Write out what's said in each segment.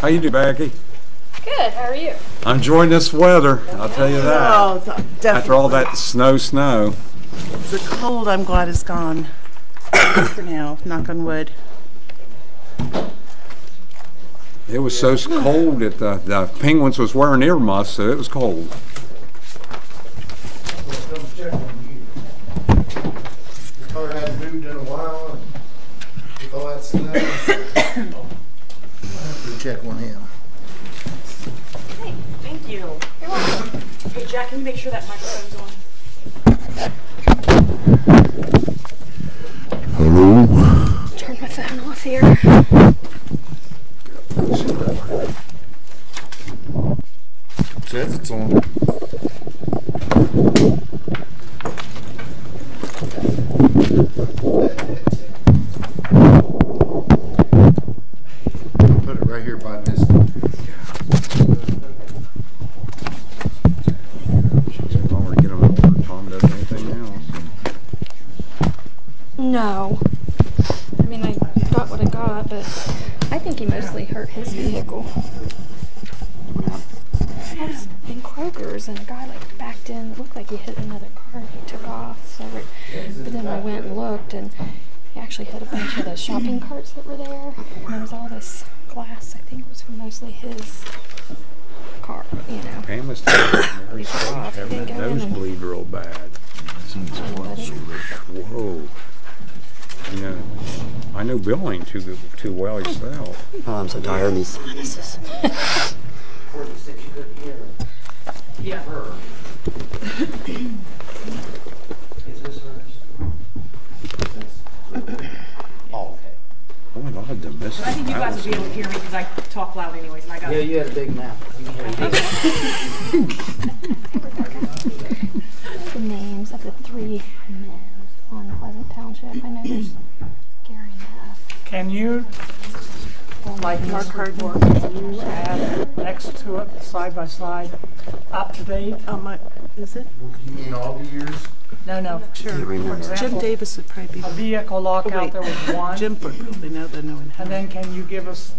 How you do, Becky? Good, how are you? I'm enjoying this weather, I'll tell you that. Oh, definitely. After all that snow. The cold, I'm glad is gone. For now, knock on wood. It was so cold that the penguins was wearing earmuffs, so it was cold. Your car hadn't moved in a while, and with all that snow, I have to check on him. Hey, thank you. You're welcome. Hey, Jack, can you make sure that microphone's on? Hello? Turn my phone off here. Says it's on. Put it right here by Miss. Already get them over. Tom does anything else. No. I mean, I got what I got, but I think he mostly hurt his vehicle. I was in Kroger's and a guy backed in. It looked like he hit another car and he took off. But then I went and looked and he actually hit a bunch of the shopping carts that were there. And there was all this glass. I think it was mosely his car, you know. Pam was telling Mary Scott having that nosebleed real bad. Whoa. You know, I know Bill ain't too well himself. Oh, I'm so tired of these sinuses. Yeah. Oh, okay. Oh my God, the mist. I think you guys will be able to hear me because I talk loud anyways, and I got Yeah, you had a big mouth. The names of the 3 men on Pleasant Township. I know there's Gary Neff. Can you, like Mark Mark Harden. add next to it, side by side, up to date? Is it? You mean all the years? No. Sure. For Jim example, Davis would probably be. a vehicle lockout, wait. there was one. Jim would probably know the knowing. And then can you give us,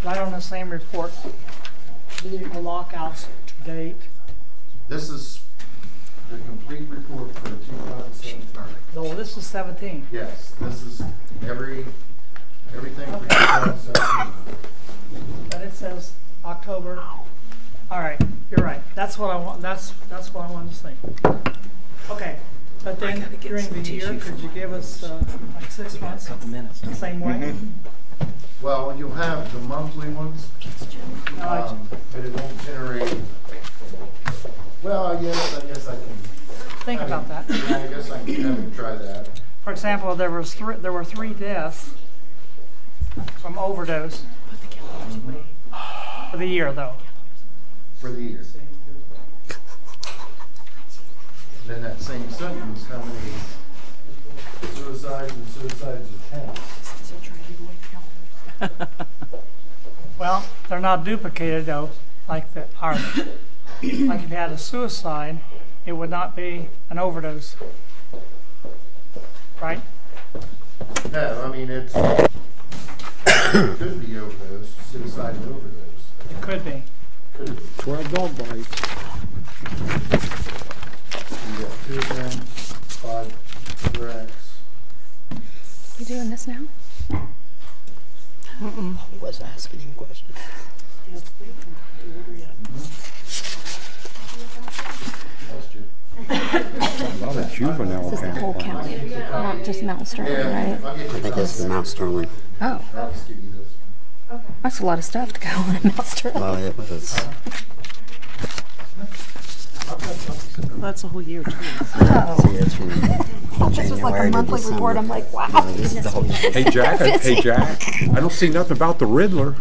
right on the same report, vehicle lockouts to date? This is the complete report for 2017. No, this is 17. Yes, this is everything for 2017. But it says October. All right, you're right. That's what I want. That's what I wanted to say. Okay, but then during the year, could you give us like 6 months? The same way. Well, you'll have the monthly ones, but it won't generate. Well, I guess I can. Think about that. Yeah, I guess I can have him try that. For example, there were 3 deaths from overdose for the year, though. For the year. Then that same sentence, how many suicides and suicides attempts? Well, they're not duplicated though, like the are they? Like if you had a suicide, it would not be an overdose, right? No, I mean it could be overdose, suicide and overdose. It could be. 12 dog bites. You got 2 attempts, 5 wrecks. You doing this now? I was asking him questions. Lost you. A lot of juvenile This is the whole county, not just Mount Sterling, Yeah, right? I'll get I you think this is Mount Sterling. Oh, I'll just give you this one. that's a lot of stuff to go on in Mount Sterling. Well, it was. That's a whole year too. Oh, See, it's from this was like January a to monthly December. report. I'm like, wow. No, this is the whole year. Hey Jack, I don't see nothing about the Riddler.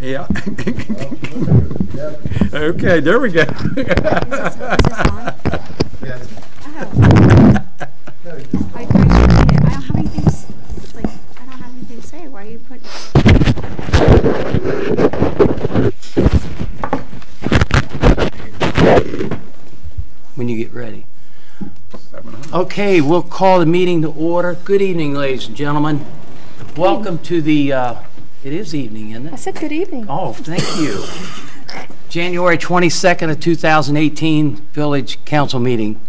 Yeah. Okay, there we go. Is this on? Yeah, it's- Oh, no, you just- I don't have anything. I don't have anything to say. Why are you putting? When you get ready. 700. Okay, we'll call the meeting to order. Good evening, ladies and gentlemen. Welcome to the It is evening, isn't I it? said good evening. Oh, thank you. January 22nd of 2018 Village Council meeting.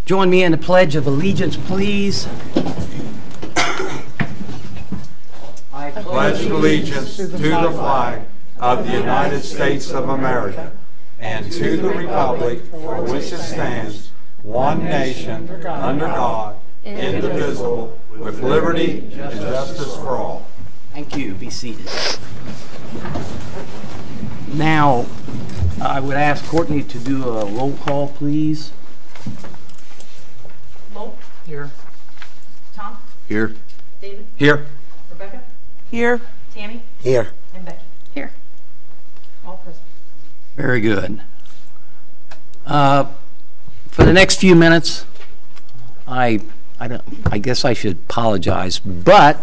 Join me in the Pledge of Allegiance, please. I Pledge allegiance to the flag of the United States of America and to the republic for which it stands, one nation, under God, indivisible, with liberty and justice for all. Thank you. Be seated. Now, I would ask Courtney to do a roll call, please. Lowell, Here. Tom, Here. David, Here. Rebecca, Here. Tammy, Here. and Becky. Here. All present. Very good. For the next few minutes, I guess I should apologize, but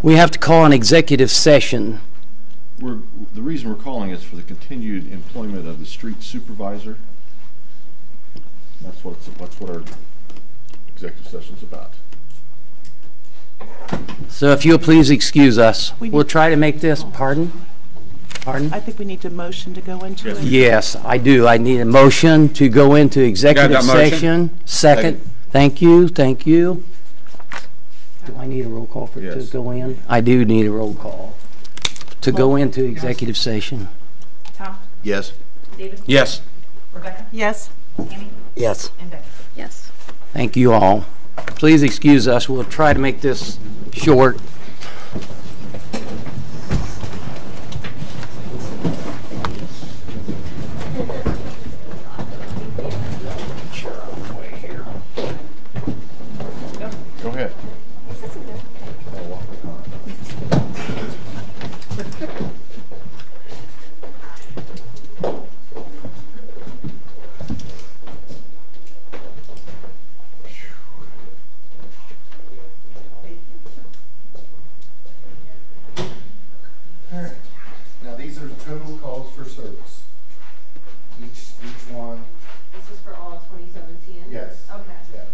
we have to call an executive session. The reason we're calling is for the continued employment of the street supervisor. That's what our executive session's about. So if you'll please excuse us, We need- we'll try to make this, pardon? Pardon? I think we need a motion to go into it. Yes, I do. I need a motion to go into executive that motion? session. Second. Thank you, thank you. Do I need a roll call to Yes. go in? I do need a roll call to go into executive session. Tom, Yes. David, Yes. Rebecca, Yes. Tammy, Yes. and Becky. Yes. Thank you all. Please excuse us. We'll try to make this short. Go ahead. All right. Now, these are total calls for service. Each one, This is for all of 2017? yes. Okay. Yeah.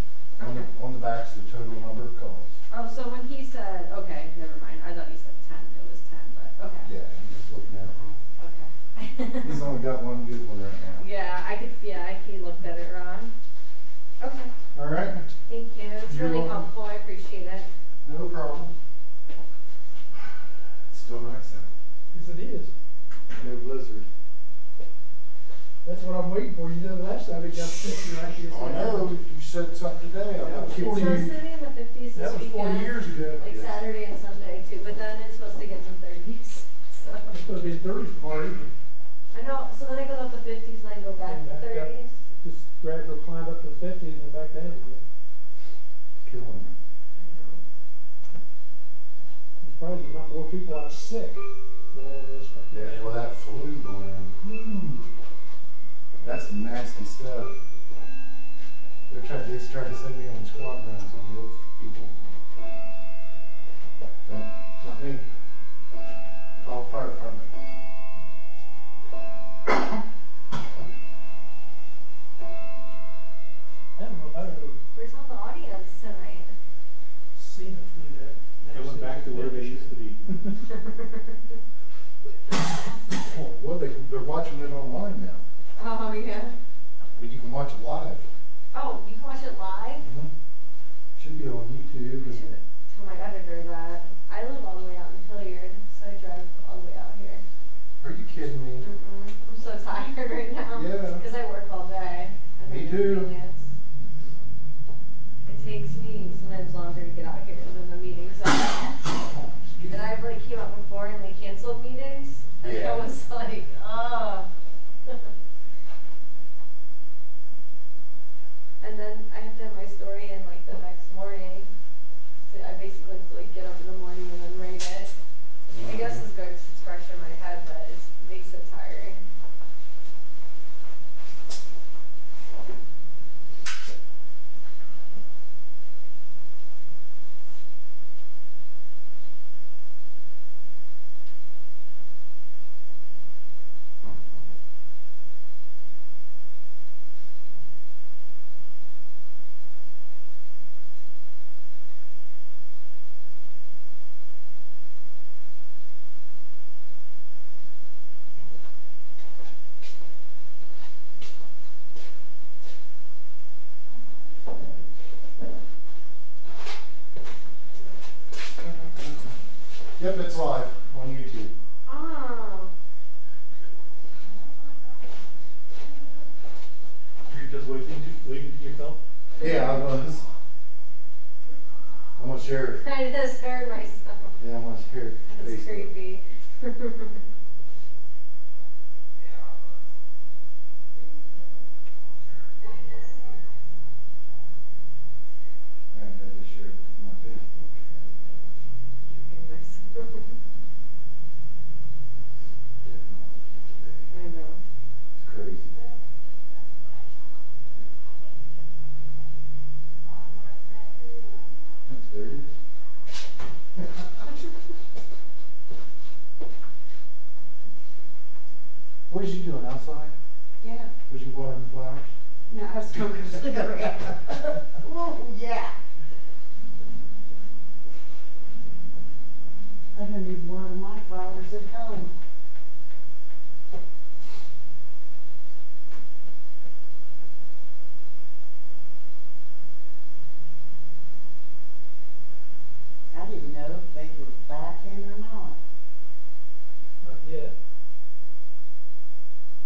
On the back's the total number of calls. Oh, so when he said, okay, never mind. I thought he said 10. It was 10, but okay. Yeah, I'm just looking at it wrong. Okay. He's only got one good one right now. Yeah, he looked at it wrong. Okay, All right? thank you. It's You're really welcome. helpful. I appreciate it. No problem. It's still nice out. Yes, it is. No blizzard. That's what I'm waiting for. You know, last time it got 50 right here. I know, you said something today. Yeah, I'm it's It's 40 supposed to be in the 50s That this was 40 weekend. years ago. Like Saturday and Sunday too, but then it's supposed to get in the 30s. So It's supposed to be 30 tomorrow evening. I know. So then it goes up to 50s and then go back And to back up. 30s. Just gradual climb up to 50 and then back down again. killing me. It's probably not more people out sick than all this stuff. Yeah, well, that flu going on. That's some nasty stuff. They tried to send me on squat runs on the old people. No, not me. Call fire department. I don't know if I've ever Where's all the audience tonight? seen it through that. They went back to where they used to be. Well, they're watching it online now. Oh yeah. But you can watch it live. Oh, you can watch it live? Should be on YouTube. I should tell my editor that. I live all the way out in Hilliard, so I drive all the way out here. Are you kidding me? I'm so tired right now. Yeah. Because I work all day. And Me then too. freelance. It takes me sometimes longer to get out here than the meetings are. And I've like came out before and they canceled meetings. And Yeah. I was like, oh. And then I have to have my story in like the next morning. So I basically have to like get up in the morning and then write it. I guess it's good 'cause it's fresh in my head, but it makes it tiring. leaving to yourself? Yeah, I was. I'm gonna share. I just heard myself. Yeah, I'm gonna share. That's Facebook. creepy. Alright, I just shared my Facebook. I know. It's crazy. There it is. What is you doing outside? Yeah. Was you watering the flowers? No, I was smoking a cigarette. Oh, yeah. I don't even water my flowers at home. I didn't know if they were back in or not. Not yet.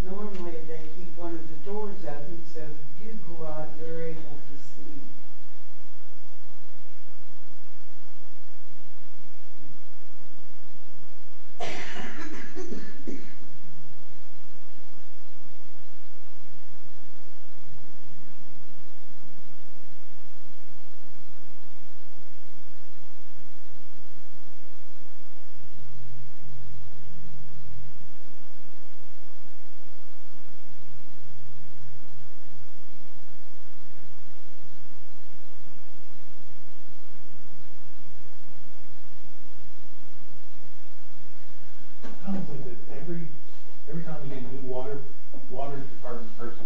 Normally, they keep one of the doors open, so if you go out, you're able to see. I don't think that every time we get a new water department person,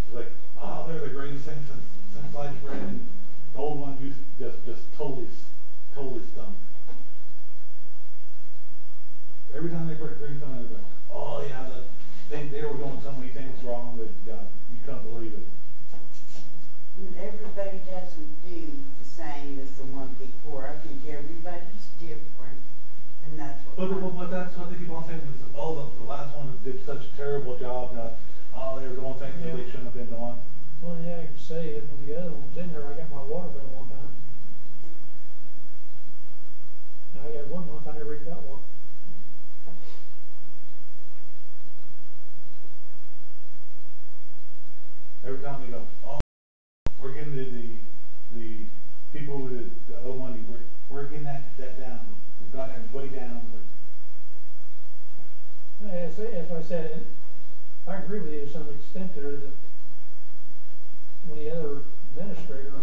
it's like, oh, they're the greatest thing since sliced bread, and the old one used just totally stunk. Every time they bring something, they're like, oh yeah, they were doing so many things wrong that you couldn't believe it. And everybody doesn't do the same as the one before. I think everybody's different, and that's what. But that's what they keep on saying is, oh, the last one did such a terrible job. Oh, they were doing things that they shouldn't have been doing. Well, yeah, I can say it when the other one was in there, I got my water bill one time. Now, I got 1 month, I never even got one. Every time they go, oh, we're getting the people that owe money, we're getting that down. We've got it way down. As I said, I agree with you to some extent there that when the other administrator,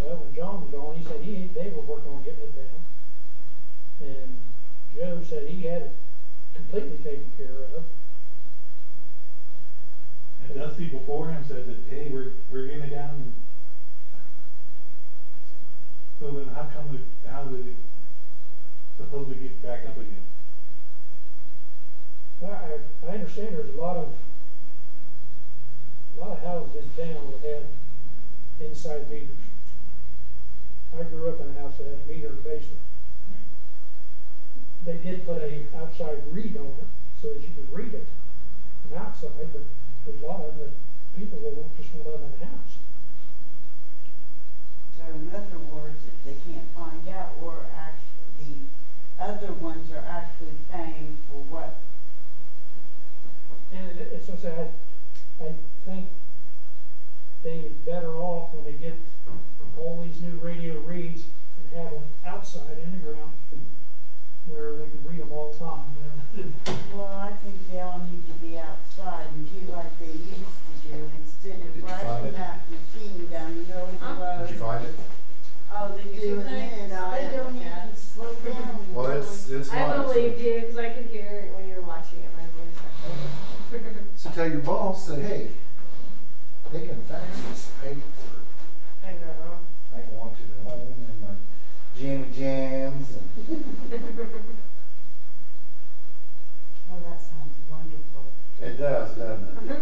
when John was on, he said they were working on getting it down. And Joe said he had it completely taken care of. And Dusty before him said that, hey, we're getting it down. And so then how did it supposedly get back up again? I understand there's a lot of houses in town that have inside meters. I grew up in a house that had a meter in the basement. They did put a outside read on it so that you could read it from outside, but there's a lot of them that people will just want to live in the house. So in other words, if they can't find out, or actually the other ones are actually paying for what. And it's just I think they're better off when they get all these new radio reads and have them outside in the ground where they can read them all the time. Well, I think they all need to be outside and do like they used to do instead of riding that machine down the middle of the road. Did you find it? Oh, the YouTube Doing thing? it, I don't even slow down. Well, it's I not. believed you because I could hear it when you were watching it. My voice echoed. So tell your boss, say, hey, they can fax this paper. I know. I can watch it at home and my jammy jams and. Oh, that sounds wonderful. It does, doesn't it?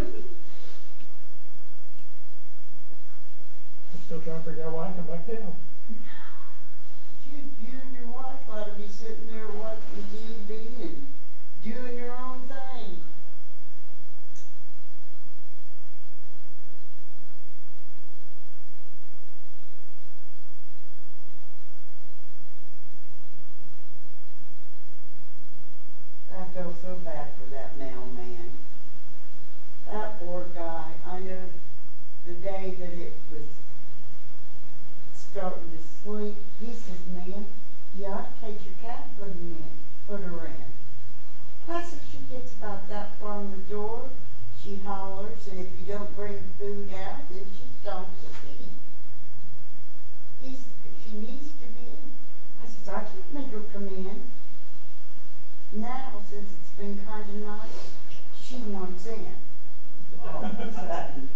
I'm still trying to figure out why I come back down. You and your wife ought to be sitting there watching TV and doing your own thing. that it was starting to sleep. He says, "Ma'am, you ought to take your cat and put her in." I said, "She gets about that far in the door, she hollers, and if you don't bring food out, then she stomps a pee." He said, "She needs to be in." I said, "I can't make her come in." Now, since it's been kind of nice, she wants in. All of a sudden.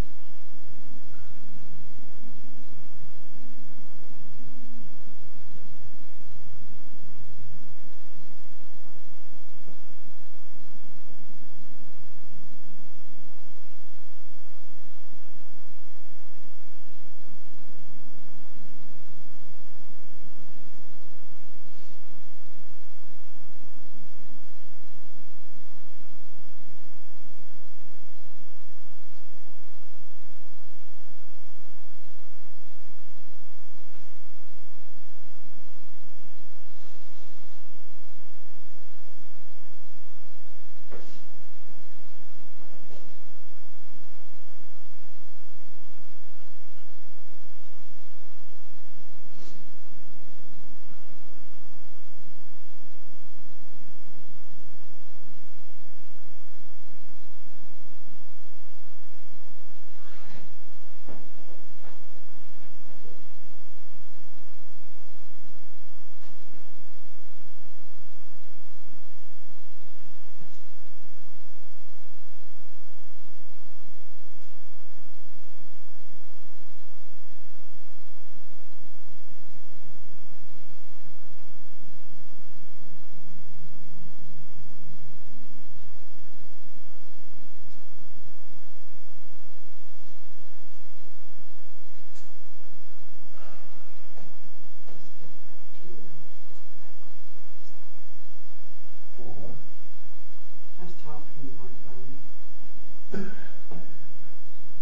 I was talking to my phone.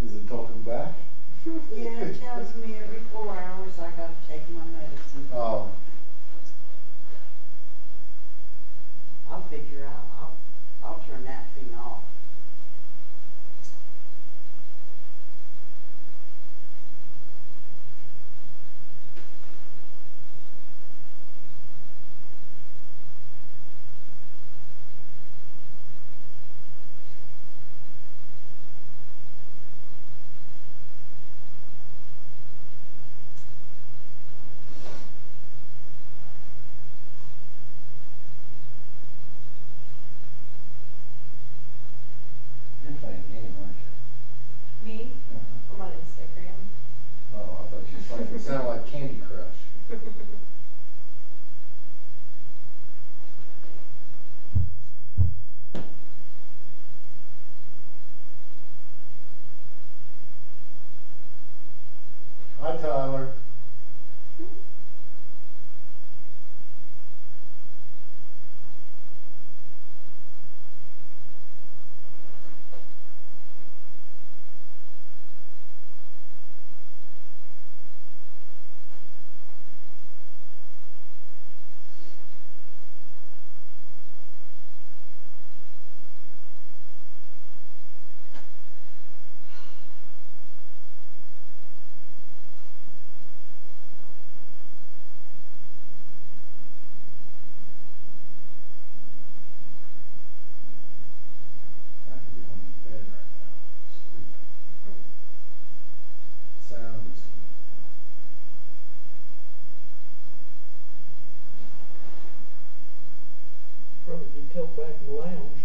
Is it talking back? Yeah, it tells me every 4 hours I gotta take my medicine. Oh. I'll figure out, I'll turn that thing off. You're playing a game, aren't you? Me? I'm on Instagram. Oh, I thought you were playing, it sounded like Candy Crush. Hi, Tyler. I could be on the bed right now, sleep. Sound asleep. Probably be tilt back in the lounge.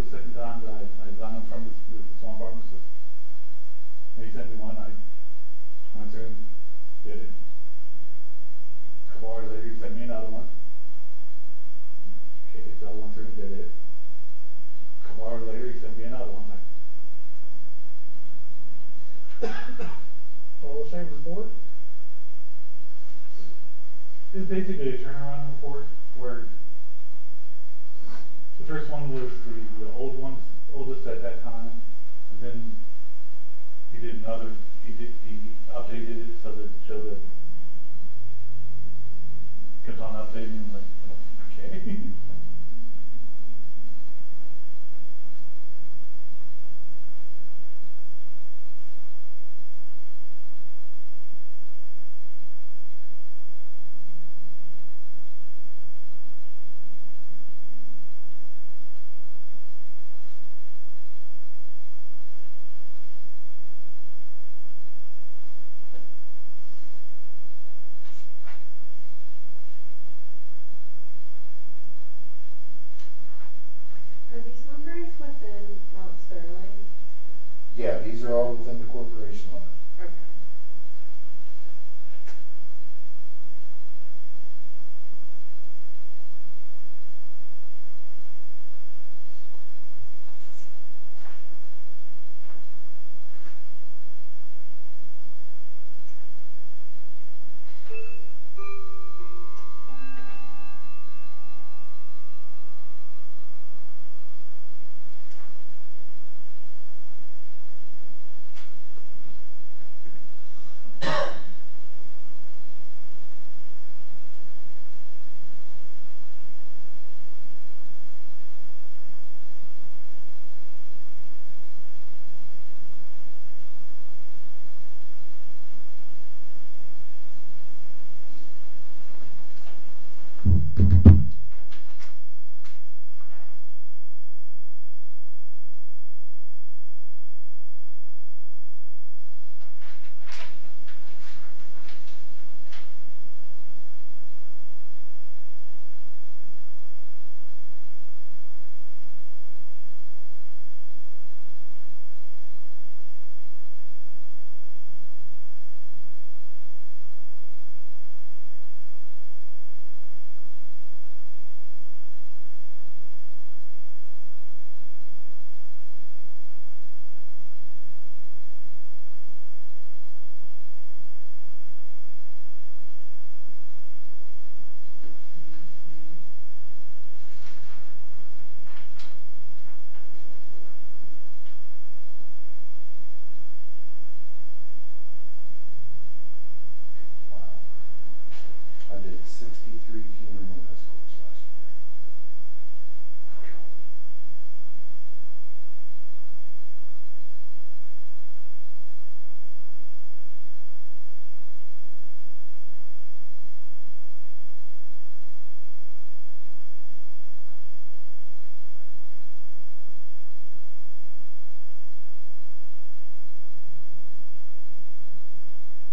the second time that I got them from the swamp pharmacist. They sent me one, I went through and did it. A couple hours later, he sent me another one. Okay, so I went through and did it. A couple hours later, he sent me another one. All the same report? It's basically a turnaround report where the first one was the oldest at that time, and then he did another, he updated it so that it showed that, kept on updating, like, okay. Are these numbers within Mount Sterling? Yeah, these are all within the corporation limit. Okay. I did 63 funeral escorts last year.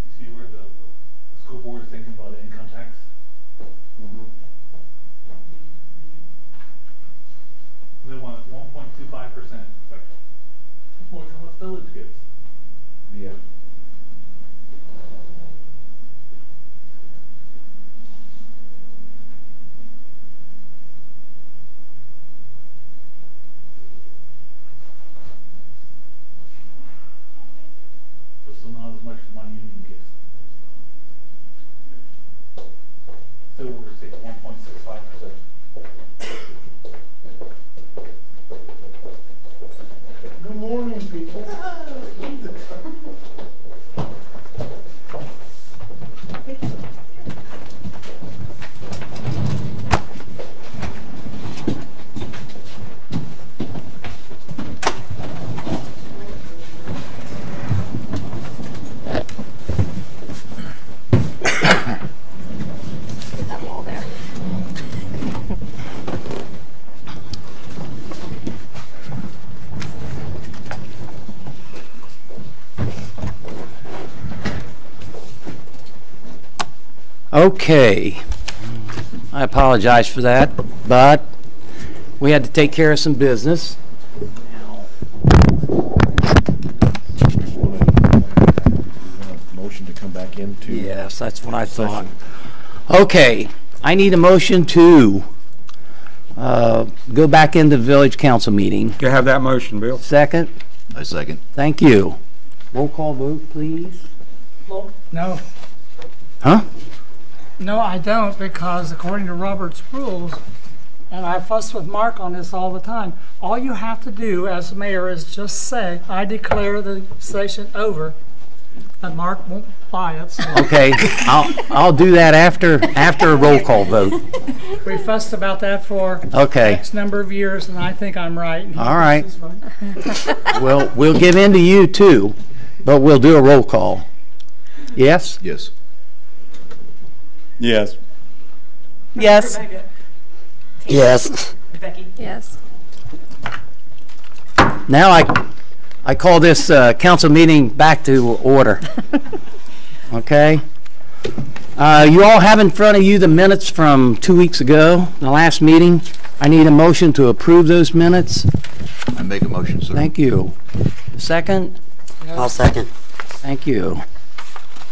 You see where the school board is thinking about income tax? They want 1.25%. Like, more than what village gives. Yeah. But still not as much as my union gives. So we're saying 1.65%. Good morning, people. Get that wall there. Okay. I apologize for that, but we had to take care of some business. Motion to come back into. Yes, that's what I thought. Okay, I need a motion to go back into the village council meeting. You have that motion, Bill? Second? I second. Thank you. Roll call vote, please. Lowell, No, Huh? no, I don't, because according to Robert's rules, and I fuss with Mark on this all the time, all you have to do as mayor is just say, I declare the session over, but Mark won't buy it, so. Okay, I'll do that after a roll call vote. We fussed about that for Okay. X number of years, and I think I'm right. and he All right. thinks he's right. We'll give in to you too, but we'll do a roll call. Yes? Yes. Yes. Yes. Rebecca, Yes. Becky, Yes. Now I call this council meeting back to order. Okay? You all have in front of you the minutes from 2 weeks ago, the last meeting. I need a motion to approve those minutes. I make a motion, sir. Thank you. Second? I'll second. Thank you.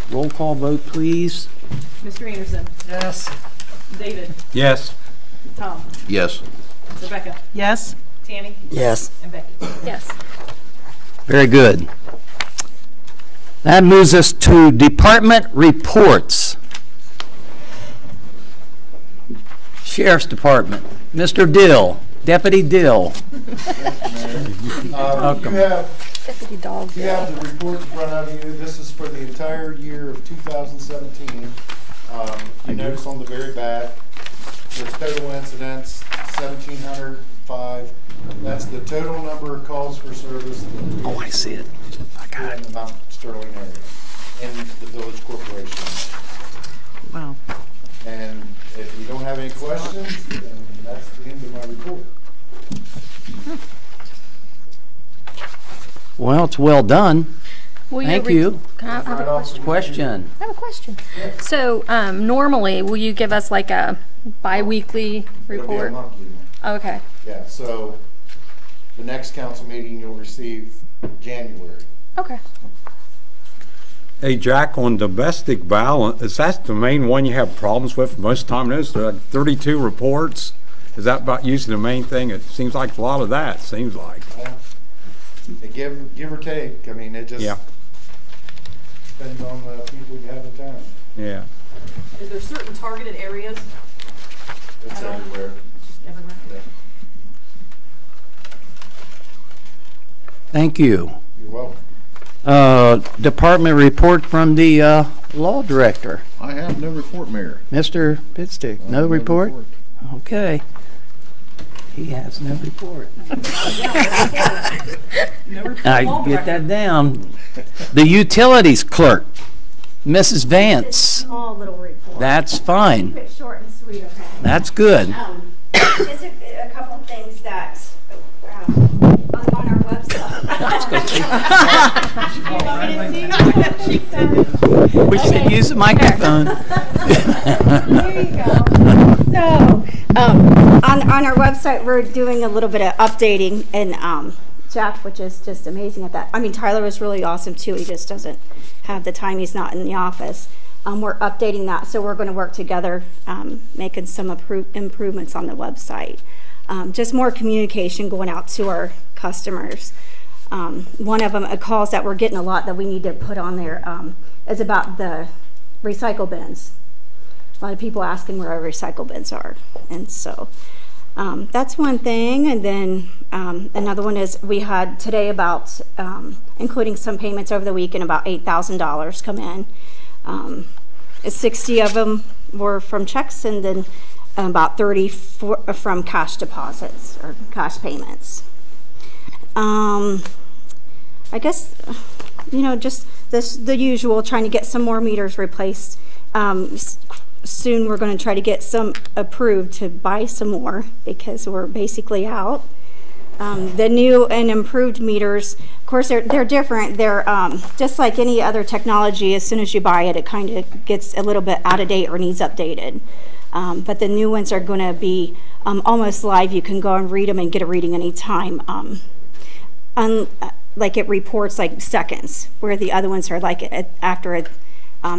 Roll call vote, please. Mr. Anderson, Yes. David, Yes. Tom, Yes. Rebecca, Yes. Tammy, Yes. and Becky. Yes. Very good. That moves us to department reports. Sheriff's Department, Mr. Dill, Deputy Dill. Deputy Dog. You have the report in front of you. This is for the entire year of 2017. You notice on the very back, the total incidents, 1,705. That's the total number of calls for service. Oh, I see it. I got In it. the Mount Sterling area, in the village corporation. Wow. And if you don't have any questions, then that's the end of my report. Well, it's well done. Will Thank you. Can I have a question? Question. I have a question. So, normally, will you give us like a bi-weekly It'll be a report? monthly one. Okay. Yeah, so the next council meeting you'll receive January. Okay. Hey, Jack, on domestic violence, is that the main one you have problems with most of the time? There's 32 reports. Is that about usually the main thing? It seems like a lot of that, seems like. Give or take, I mean, it just Yeah. depends on the people you have in town. Yeah. Is there certain targeted areas? It's I don't- everywhere. Everywhere. Thank you. You're welcome. Department report from the law director. I have no report, Mayor. Mr. Pitstick, I no have report? Okay. He has no report. No report. I Law get director. that down. The utilities clerk, Mrs. Vance. Small little report. That's fine. Keep it short and sweet, okay? That's good. Just a couple of things that, on our website. You want me to see? She said. We should use the microphone. There you go. So, on our website, we're doing a little bit of updating, and Jack, which is just amazing at that. I mean, Tyler is really awesome too. He just doesn't have the time. He's not in the office. We're updating that, so we're going to work together, making some improvements on the website. Just more communication going out to our customers. One of them, calls that we're getting a lot that we need to put on there, is about the recycle bins. A lot of people asking where our recycle bins are, and so that's one thing. And then another one is we had today about including some payments over the weekend, about $8,000 come in. 60 of them were from checks, and then about 30 from cash deposits or cash payments. I guess, just the usual, trying to get some more meters replaced. Soon we're going to try to get some approved to buy some more because we're basically out. The new and improved meters, of course, they're different. They're just like any other technology. As soon as you buy it, it kind of gets a little bit out of date or needs updated. But the new ones are going to be almost live. You can go and read them and get a reading anytime. Like it reports like seconds, where the other ones are like after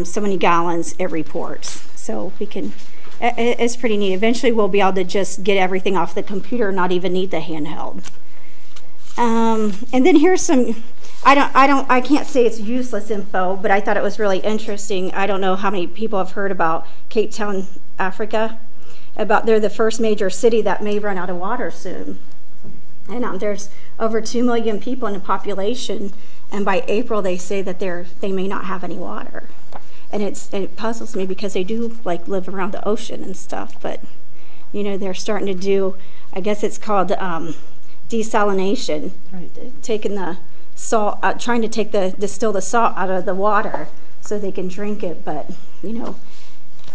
so many gallons it reports. So we can, it's pretty neat. Eventually we'll be able to just get everything off the computer, not even need the handheld. And then here's some, I can't say it's useless info, but I thought it was really interesting. I don't know how many people have heard about Cape Town, Africa. They're the first major city that may run out of water soon. And there's over 2 million people in the population, and by April they say that they may not have any water. And it puzzles me because they do like live around the ocean and stuff, but you know, they're starting to do, I guess it's called desalination, right. Taking the salt, trying to distill the salt out of the water so they can drink it. But you know,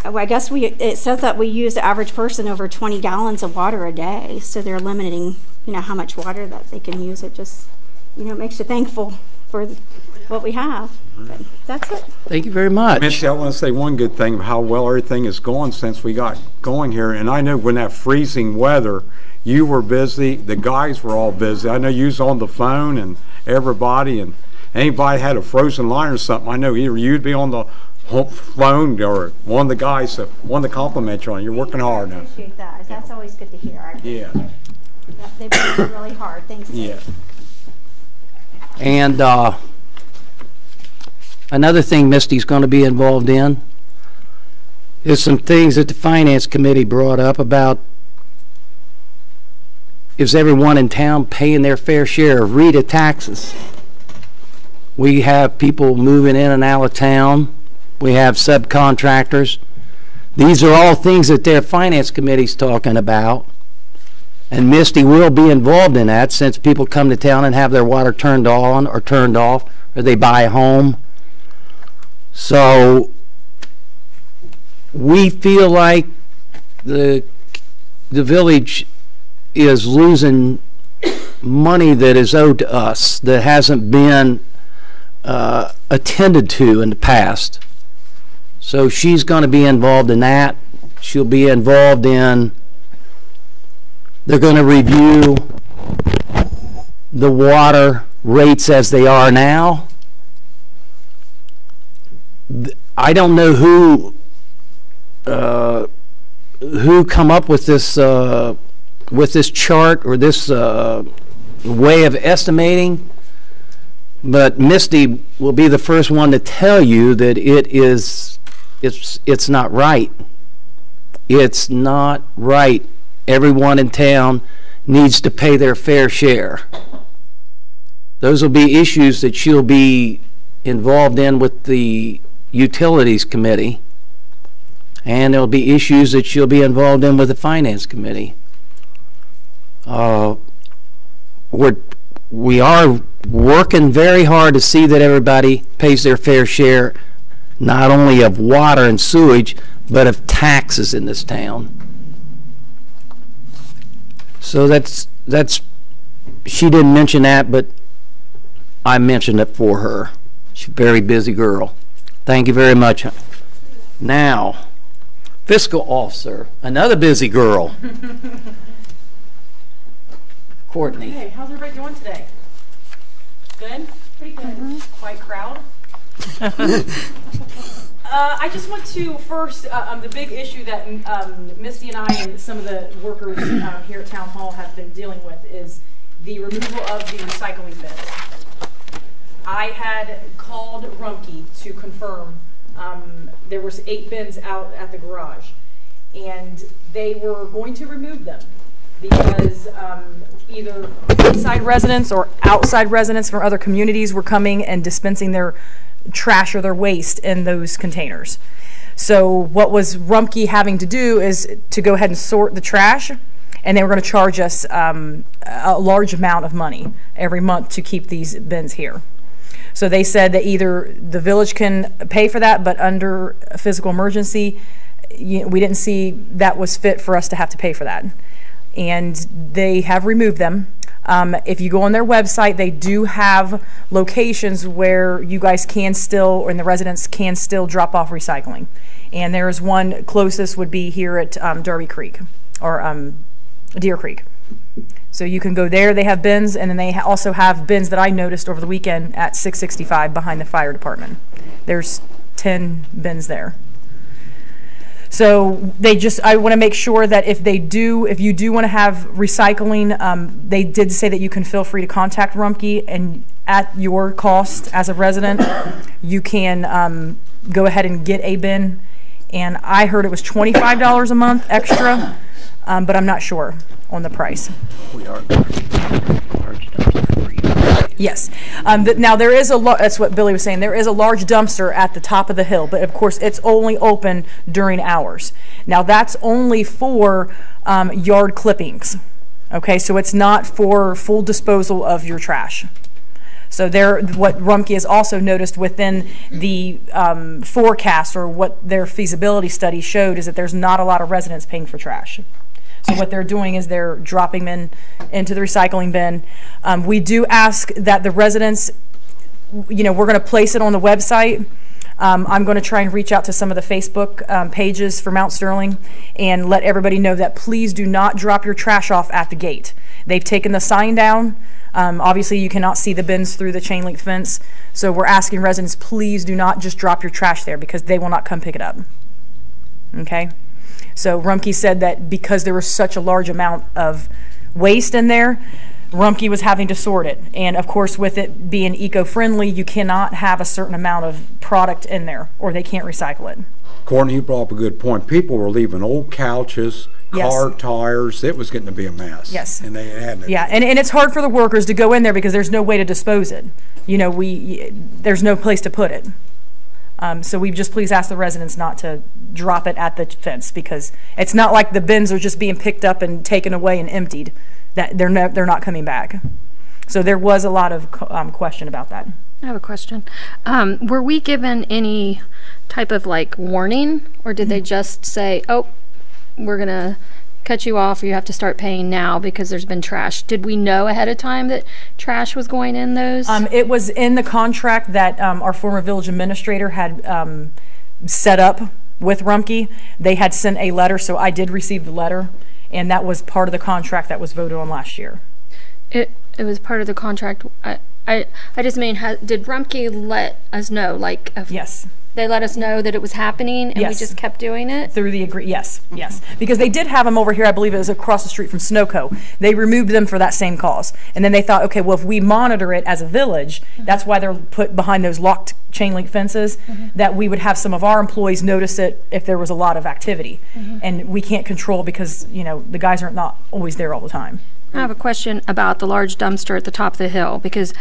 I guess it says that we use the average person over 20 gallons of water a day, so they're limiting, you know, how much water that they can use. It just, you know, it makes you thankful for what we have. But that's it. Thank you very much. Misty, I want to say one good thing of how well everything is going since we got going here. And I know when that freezing weather, you were busy, the guys were all busy. I know you was on the phone and everybody, and anybody had a frozen line or something, I know either you'd be on the phone or one of the guys wanted to compliment you on it. You're working hard now. I appreciate that. That's always good to hear. Yeah. They've been working really hard. Thanks. Yeah. And another thing Misty's going to be involved in is some things that the Finance Committee brought up about, is everyone in town paying their fair share of RETA taxes? We have people moving in and out of town. We have subcontractors. These are all things that their Finance Committee's talking about. And Misty will be involved in that, since people come to town and have their water turned on or turned off, or they buy a home. So we feel like the village is losing money that is owed to us, that hasn't been attended to in the past. So she's going to be involved in that. She'll be involved in, they're going to review the water rates as they are now. I don't know who come up with this chart or this way of estimating, but Misty will be the first one to tell you that it's not right. It's not right. Everyone in town needs to pay their fair share. Those will be issues that she'll be involved in with the Utilities Committee, and there'll be issues that she'll be involved in with the Finance Committee. We are working very hard to see that everybody pays their fair share, not only of water and sewage, but of taxes in this town. So that's she didn't mention that, but I mentioned it for her. She's a very busy girl. Thank you very much. Now, Fiscal Officer, another busy girl. Courtney. Hey, how's everybody doing today? Good? Pretty good. Quite crowd. I just want to first, the big issue that Misty and I and some of the workers here at Town Hall have been dealing with is the removal of the recycling bins. I had called Rumpke to confirm. There was 8 bins out at the garage, and they were going to remove them because either inside residents or outside residents from other communities were coming and dispensing their trash or their waste in those containers. So what was Rumpke having to do is to go ahead and sort the trash, and they were going to charge us a large amount of money every month to keep these bins here. So they said that either the village can pay for that, but under a physical emergency, we didn't see that was fit for us to have to pay for that. And they have removed them. If you go on their website, they do have locations where you guys can still, and the residents can still drop off recycling. And there is one closest would be here at Derby Creek, or Deer Creek. So you can go there, they have bins, and then they also have bins that I noticed over the weekend at 665 behind the fire department. There's 10 bins there. So I want to make sure that if you do want to have recycling, they did say that you can feel free to contact Rumpke, and at your cost as a resident, you can go ahead and get a bin. And I heard it was $25 a month extra, but I'm not sure on the price. We are large dumpster free. Yes. Now there is that's what Billy was saying. There is a large dumpster at the top of the hill, but of course it's only open during hours. Now that's only for yard clippings. Okay, so it's not for full disposal of your trash. So what Rumpke has also noticed within the forecast, or what their feasibility study showed, is that there's not a lot of residents paying for trash. So what they're doing is they're dropping them into the recycling bin. We do ask that the residents, we're going to place it on the website. I'm going to try and reach out to some of the Facebook pages for Mount Sterling and let everybody know that please do not drop your trash off at the gate. They've taken the sign down. Obviously, you cannot see the bins through the chain link fence. So we're asking residents, please do not just drop your trash there, because they will not come pick it up. Okay? So Rumpke said that because there was such a large amount of waste in there, Rumpke was having to sort it. And of course, with it being eco-friendly, you cannot have a certain amount of product in there, or they can't recycle it. Courtney, you brought up a good point. People were leaving old couches, Yes. car tires. It was getting to be a mess. Yes. And they had to. Yeah, and it's hard for the workers to go in there because there's no way to dispose it. There's no place to put it. So we just please ask the residents not to drop it at the fence, because it's not like the bins are just being picked up and taken away and emptied. That they're not coming back. So there was a lot of question about that. I have a question. Were we given any type of warning, or did they just say, oh, we're going to cut you off, or you have to start paying now because there's been trash? Did we know ahead of time that trash was going in those? It was in the contract that our former village administrator had set up with Rumpke. They had sent a letter, so I did receive the letter, and that was part of the contract that was voted on last year. It was part of the contract. I just mean, did Rumpke let us know? Yes. They let us know that it was happening, and Yes. we just kept doing it? Through the yes, yes. Because they did have them over here, I believe it was across the street from Sunoco. They removed them for that same cause. And then they thought, okay, well, if we monitor it as a village, that's why they're put behind those locked chain link fences, that we would have some of our employees notice it if there was a lot of activity. And we can't control because, the guys are not always there all the time. I have a question about the large dumpster at the top of the hill, because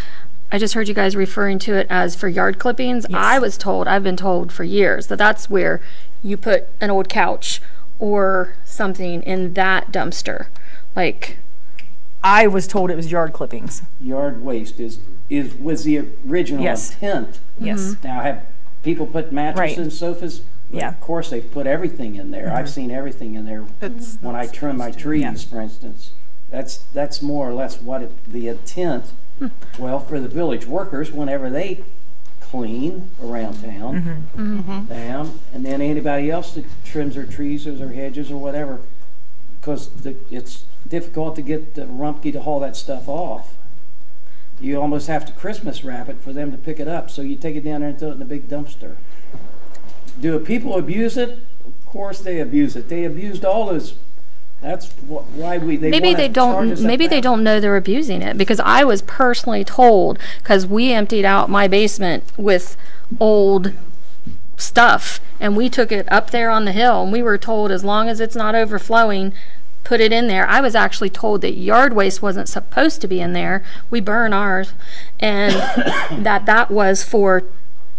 I just heard you guys referring to it as for yard clippings. Yes. I've been told for years that that's where you put an old couch or something in that dumpster. I was told it was yard clippings. Yard waste was the original Yes. intent. Yes. Now, have people put mattresses and sofas? Yeah. Of course, they've put everything in there. I've seen everything in there. When I trim my trees, for instance, that's more or less what the intent. Well, for the village workers, whenever they clean around town, them, and then anybody else that trims their trees or their hedges or whatever, because it's difficult to get the Rumpke to haul that stuff off. You almost have to Christmas wrap it for them to pick it up, so you take it down there and throw it in a big dumpster. Do people abuse it? Of course they abuse it. They abused all those. That's why maybe they don't know they're abusing it, because I was personally told, because we emptied out my basement with old stuff and we took it up there on the hill, and we were told as long as it's not overflowing, put it in there. I was actually told that yard waste wasn't supposed to be in there. We burn ours, and that was for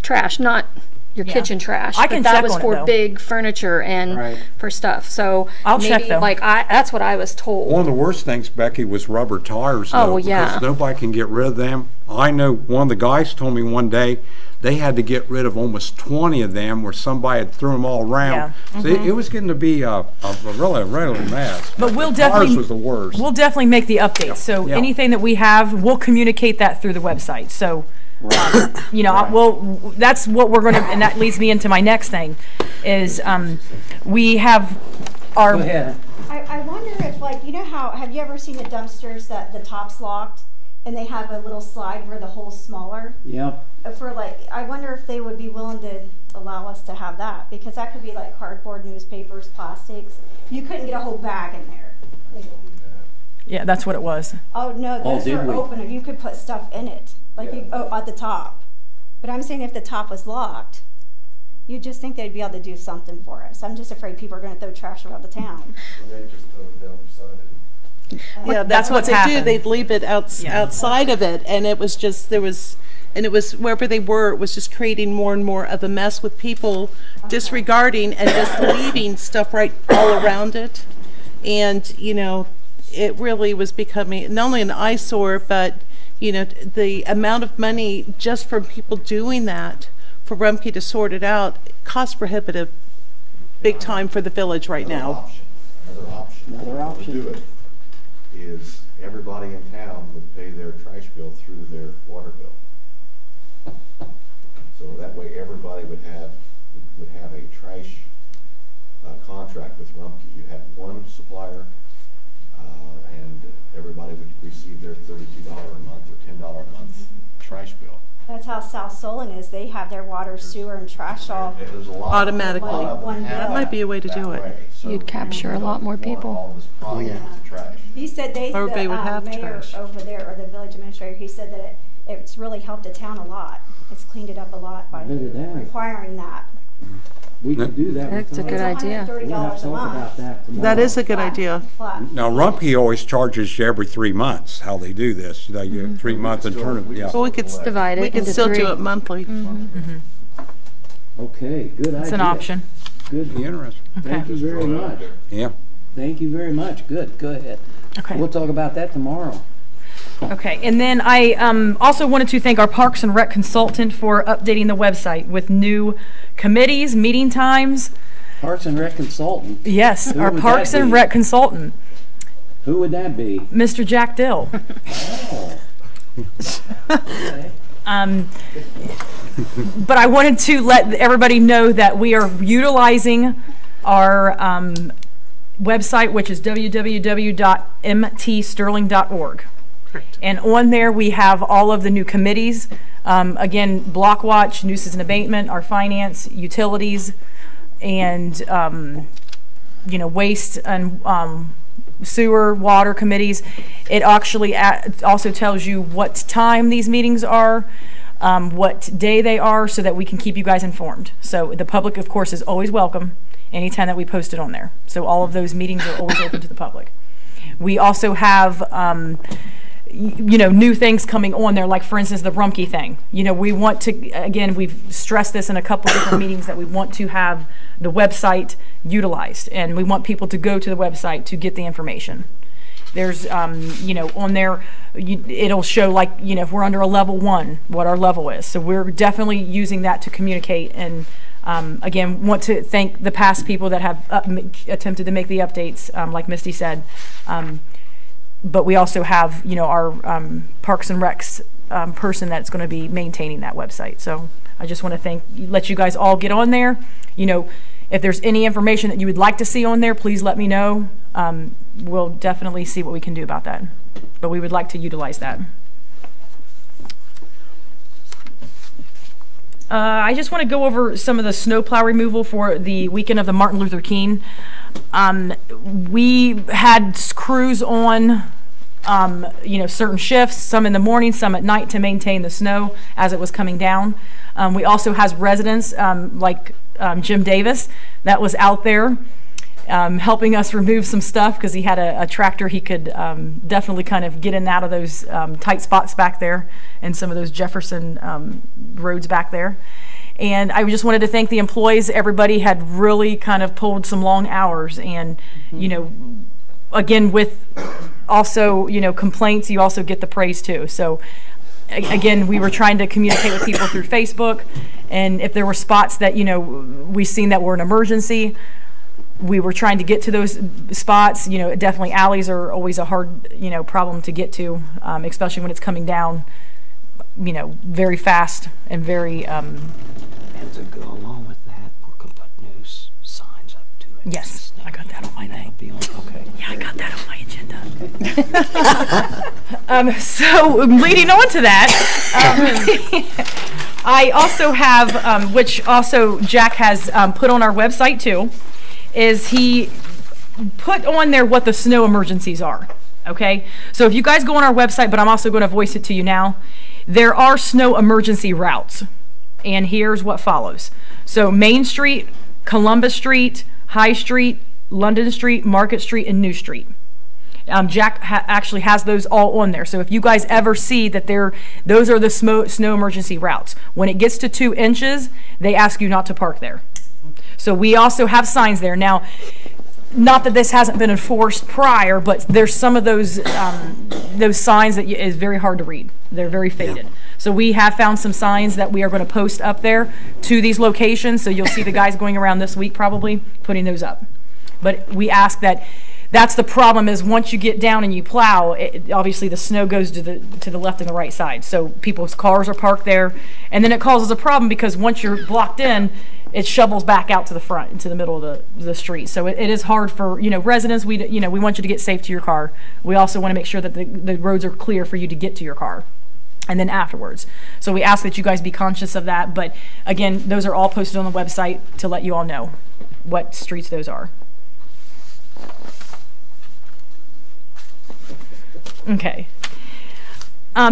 trash, not your kitchen trash. I can but that check was on it, for though. big furniture and for stuff. So I'll maybe, check, though. that's what I was told. One of the worst things, Becky, was rubber tires. Oh, though, well, yeah. Because nobody can get rid of them. I know one of the guys told me one day they had to get rid of almost 20 of them where somebody had threw them all around. Yeah. So it was getting to be a really mess. But we'll Tires definitely was the worst. We'll definitely make the updates. So Yeah. anything that we have, we'll communicate that through the website. So that's what we're going to, and that leads me into my next thing, is we have our. Go ahead. I wonder if like, you know how, have you ever seen the dumpsters that the top's locked and they have a little slide where the hole's smaller? Yep. For like, I wonder if they would be willing to allow us to have that, because that could be like cardboard, newspapers, plastics. You couldn't get a whole bag in there. Yeah, that's what it was. Oh, no, Oh, those did are we? open, you could put stuff in it, like, you, oh, at the top. But I'm saying if the top was locked, you'd just think they'd be able to do something for us. I'm just afraid people are gonna throw trash around the town. Yeah, That's that's what what's they do. happened. They'd leave it outside of it, and it was just, and it was, wherever they were, it was just creating more and more of a mess with people disregarding and just leaving stuff right all around it. And, you know, it really was becoming not only an eyesore, but, you know, the amount of money just from people doing that for Rumpke to sort it out, cost prohibitive, big time for the village right now. Another option to do it is everybody in town would pay their trash bill through their water bill. So that way everybody would have a trash contract with Rumpke. You have one supplier, and everybody would receive their $32 a month or $10 a month trash bill. That's how South Solon is. They have their water, sewer, and trash all. There's a lot, Automatically. a lot of them One have That might be a way to do it. way. So You'd capture a lot more we don't want people. all this problem with the trash. He said they, Or they would have the mayor trash. over there, or the village administrator, he said that it's really helped the town a lot. It's cleaned it up a lot by Look at that. requiring that. We could do that. with That's a time. good idea. $130 We'll have to a talk month. about that tomorrow. That is a good idea. Flat. Now, Rumpke always charges you every 3 months, how they do this. They get 3 months in turn, yeah. Well, we could, Divide it we could into still three. do it monthly. Okay, good idea. It's an option. Good. Be interesting. Thank you very much. Yeah. Thank you very much. Good, go ahead. Okay. We'll talk about that tomorrow. Okay, and then I also wanted to thank our Parks and Rec consultant for updating the website with new committees, meeting times. Parks and Rec consultant. Yes, Who our would Parks that and be? Rec consultant, Who would that be? Mr. Jack Dill. But I wanted to let everybody know that we are utilizing our website, which is www.mtsterling.org. And on there, we have all of the new committees. Again, Block Watch, Nuisance and Abatement, our finance, utilities, and, you know, waste and sewer, water committees. It actually also tells you what time these meetings are, what day they are, so that we can keep you guys informed. So the public, of course, is always welcome anytime that we post it on there. So all of those meetings are always open to the public. We also have, you know, new things coming on there, like, for instance, the Rumpke thing. You know, we want to, again, we've stressed this in a couple of different meetings, that we want to have the website utilized, and we want people to go to the website to get the information. There's, you know, on there, it'll show, like, you know, if we're under a level 1, what our level is. So we're definitely using that to communicate, and again, want to thank the past people that have attempted to make the updates, like Misty said. But we also have, you know, our Parks and Recs person that's going to be maintaining that website. So I just want to let you guys all get on there. You know, if there's any information that you would like to see on there, please let me know. We'll definitely see what we can do about that. But we would like to utilize that. I just want to go over some of the snowplow removal for the weekend of the Martin Luther King. We had crews on, you know, certain shifts, some in the morning, some at night, to maintain the snow as it was coming down. We also has residents, like Jim Davis, that was out there helping us remove some stuff, because he had a tractor. He could definitely kind of get in and out of those tight spots back there, and some of those Jefferson roads back there. And I just wanted to thank the employees. Everybody had really kind of pulled some long hours, and you know, again, with also, you know, complaints, you also get the praise too. So again, we were trying to communicate with people through Facebook, and if there were spots that, you know, we seen that were an emergency, we were trying to get to those spots. You know, definitely alleys are always a hard, you know, problem to get to, especially when it's coming down, you know, very fast and very. And to go along with that, we could put new signs up to it. Yes, I got that on my thing. Okay. Yeah, I got that on my So leading on to that, I also have, which also Jack has put on our website too, is he put on there what the snow emergencies are. Okay, so if you guys go on our website, but I'm also going to voice it to you now, there are snow emergency routes, and here's what follows. So Main Street, Columbus Street, High Street, London Street, Market Street, and New Street. Jack actually has those all on there. So if you guys ever see that those are the snow emergency routes. When it gets to 2 inches, they ask you not to park there. So we also have signs there. Now, not that this hasn't been enforced prior, but there's some of those signs that is very hard to read. They're very faded. Yeah. So we have found some signs that we are going to post up there to these locations. So you'll see the guys going around this week probably putting those up. But we ask that's the problem, is once you get down and you plow, obviously the snow goes to the left and the right side. So people's cars are parked there, and then it causes a problem because once you're blocked in, it shovels back out to the front into the middle of the street. So it is hard for residents. We want you to get safe to your car. We also want to make sure that the roads are clear for you to get to your car, and then afterwards. So we ask that you guys be conscious of that. But again, those are all posted on the website to let you all know what streets those are. Okay.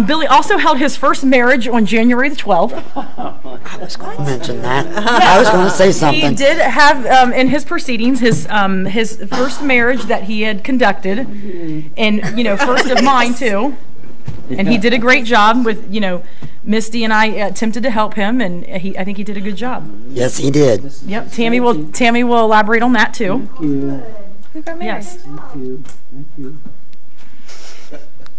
Billy also held his first marriage on January the 12th. I was going to mention that. I was going to say something. He did have in his proceedings his first marriage that he had conducted, and first of mine too. And he did a great job with Misty and I attempted to help him, and I think he did a good job. Yes, he did. Yep. Tammy will elaborate on that too. Thank you. Who got married? Yes. Thank you. Thank you.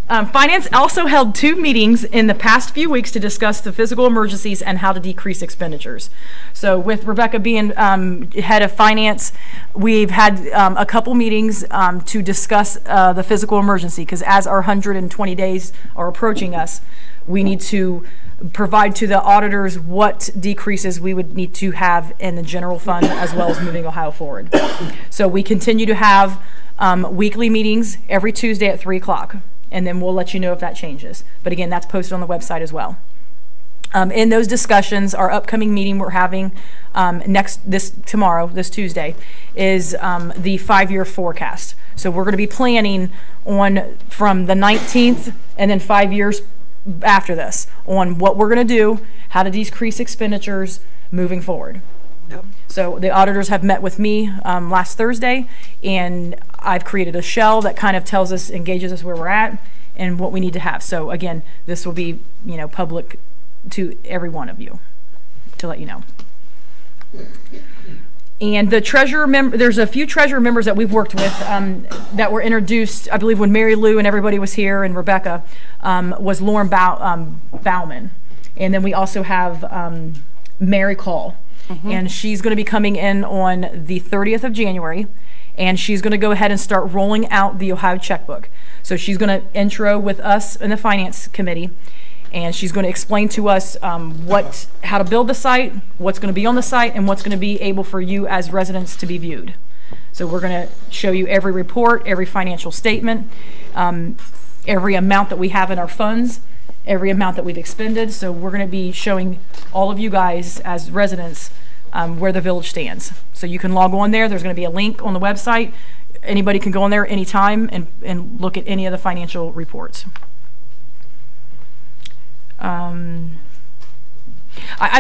Finance also held 2 meetings in the past few weeks to discuss the physical emergencies and how to decrease expenditures. So with Rebecca being head of finance, we've had a couple meetings to discuss the physical emergency, because as our 120 days are approaching us, we need to provide to the auditors what decreases we would need to have in the general fund as well as moving Ohio forward. So we continue to have weekly meetings every Tuesday at 3 o'clock. And then we'll let you know if that changes. But again, that's posted on the website as well. In those discussions, our upcoming meeting we're having tomorrow, this Tuesday, is the 5-year forecast. So we're going to be planning from the 19th and then 5 years after this on what we're going to do, how to decrease expenditures moving forward. Yep. So the auditors have met with me last Thursday, and I've created a shell that kind of engages us where we're at and what we need to have. So again, this will be public to every one of you to let you know. And the treasurer there's a few treasurer members that we've worked with that were introduced, I believe, when Mary Lou and everybody was here, and Rebecca was Lauren Bauman. And then we also have Mary Call. Mm-hmm. And she's going to be coming in on the 30th of January, and she's going to go ahead and start rolling out the Ohio checkbook. So she's going to intro with us in the finance committee, and she's going to explain to us how to build the site, what's going to be on the site, and what's going to be able for you as residents to be viewed. So we're going to show you every report, every financial statement, every amount that we have in our funds, every amount that we've expended. So we're going to be showing all of you guys as residents where the village stands. So you can log on there. There's going to be a link on the website. Anybody can go on there anytime and look at any of the financial reports. I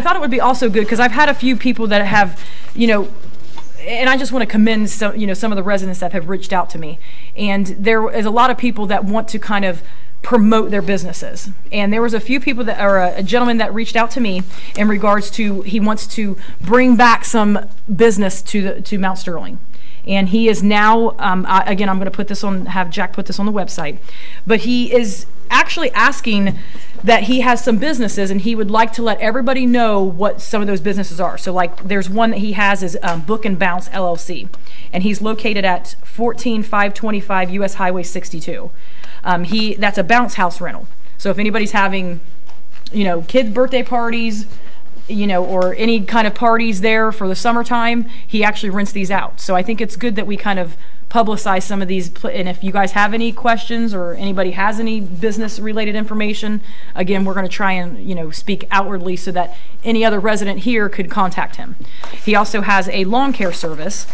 thought it would be also good, because I've had a few people that have, and I just want to commend some of the residents that have reached out to me. And there is a lot of people that want to kind of promote their businesses. And there was a few people a gentleman that reached out to me in regards to, he wants to bring back some business to Mount Sterling. And he is now, again, I'm going to have Jack put this on the website, but he is actually asking that he has some businesses and he would like to let everybody know what some of those businesses are. So like there's one that he has is Book and Bounce LLC, and he's located at 14525 US Highway 62. That's a bounce house rental. So if anybody's having, kids' birthday parties, or any kind of parties there for the summertime, he actually rents these out. So I think it's good that we kind of publicize some of these, and if you guys have any questions or anybody has any business related information, again, we're going to try and, you know, speak outwardly so that any other resident here could contact him. He also has a lawn care service,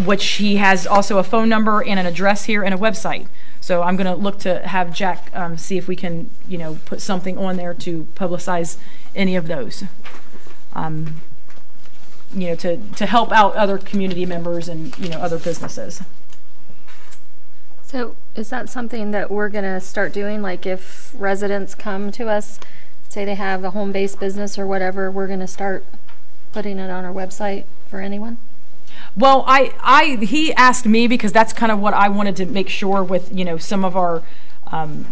which he has also a phone number and an address here and a website. So I'm going to look to have Jack see if we can, you know, put something on there to publicize any of those. You know, to help out other community members and, you know, other businesses. So is that something that we're gonna start doing? Like if residents come to us, say they have a home-based business or whatever, we're gonna start putting it on our website for anyone? Well, he asked me because that's kind of what I wanted to make sure with, you know, some of our,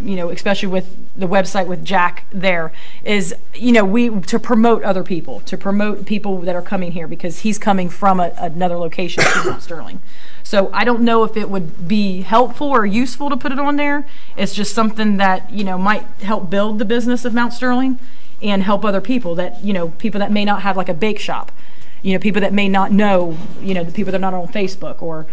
you know, especially with the website with Jack there, is, you know, to promote other people, to promote people that are coming here, because he's coming from another location to Sterling. So I don't know if it would be helpful or useful to put it on there. It's just something that, you know, might help build the business of Mount Sterling and help other people that, you know, people that may not have like a bake shop, you know, people that may not know, you know, the people that are not on Facebook, or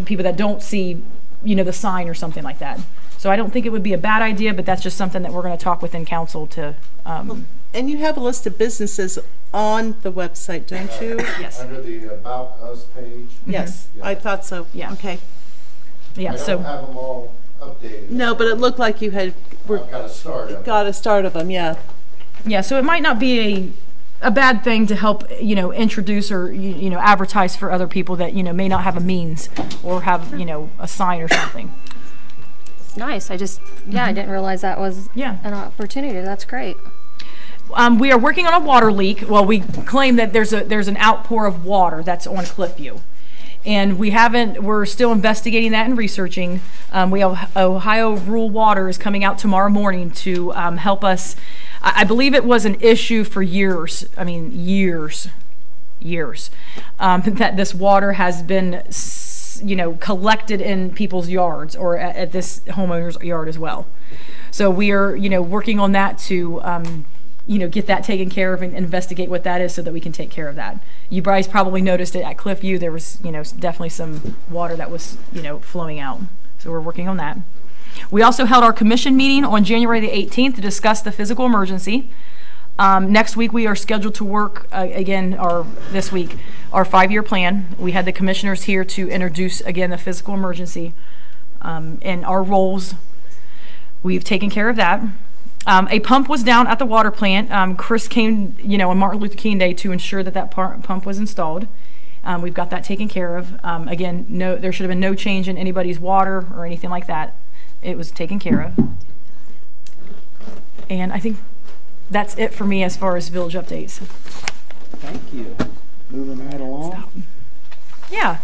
people that don't see, you know, the sign or something like that. So I don't think it would be a bad idea, but that's just something that we're going to talk within council to. And you have a list of businesses on the website, don't you? Yes. Under the About Us page. Yes, Yeah. I thought so. Yeah. Okay. Yeah. I So. don't have them all updated. No, but it looked like you had I've got a start of it. got a start of them. Yeah. Yeah. So it might not be a bad thing to help, you know, introduce or, you know, advertise for other people that, you know, may not have a means or have, you know, a sign or something. It's nice. I just, yeah, I didn't realize that was an opportunity. That's great. We are working on a water leak. Well, we claim that there's an outpour of water that's on Cliffview. And we're still investigating that and researching. We have Ohio Rural Water is coming out tomorrow morning to help us. I believe it was an issue for years. I mean, years. That this water has been, you know, collected in people's yards or at this homeowner's yard as well. So we are, you know, working on that to, you know, get that taken care of and investigate what that is so that we can take care of that. You guys probably noticed it at Cliffview. There was, you know, definitely some water that was, you know, flowing out. So we're working on that. We also held our commission meeting on January the 18th to discuss the physical emergency. Next week we are scheduled to work this week, our 5-year plan. We had the commissioners here to introduce again the physical emergency and our roles. We've taken care of that. A pump was down at the water plant. Chris came, you know, on Martin Luther King Day to ensure that that pump was installed. We've got that taken care of. Again, there should have been no change in anybody's water or anything like that. It was taken care of. And I think that's it for me as far as village updates. Thank you. Moving right along. Yeah.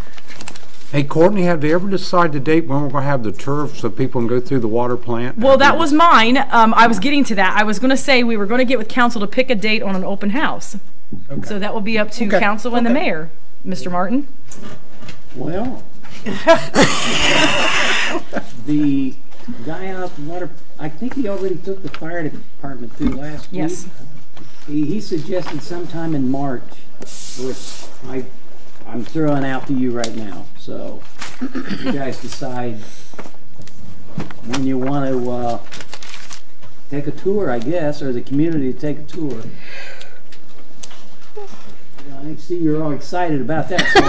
Hey, Courtney, have they ever decided the date when we're going to have the tour so people can go through the water plant? Well, that was mine. I was getting to that. I was going to say we were going to get with council to pick a date on an open house. Okay. So that will be up to council and the mayor, Mr. Martin. Well, the guy out the water, I think he already took the fire department through last week. Yes. He suggested sometime in March, which I'm throwing out to you right now. So you guys decide when you want to take a tour, I guess, or the community to take a tour. I see you're all excited about that, so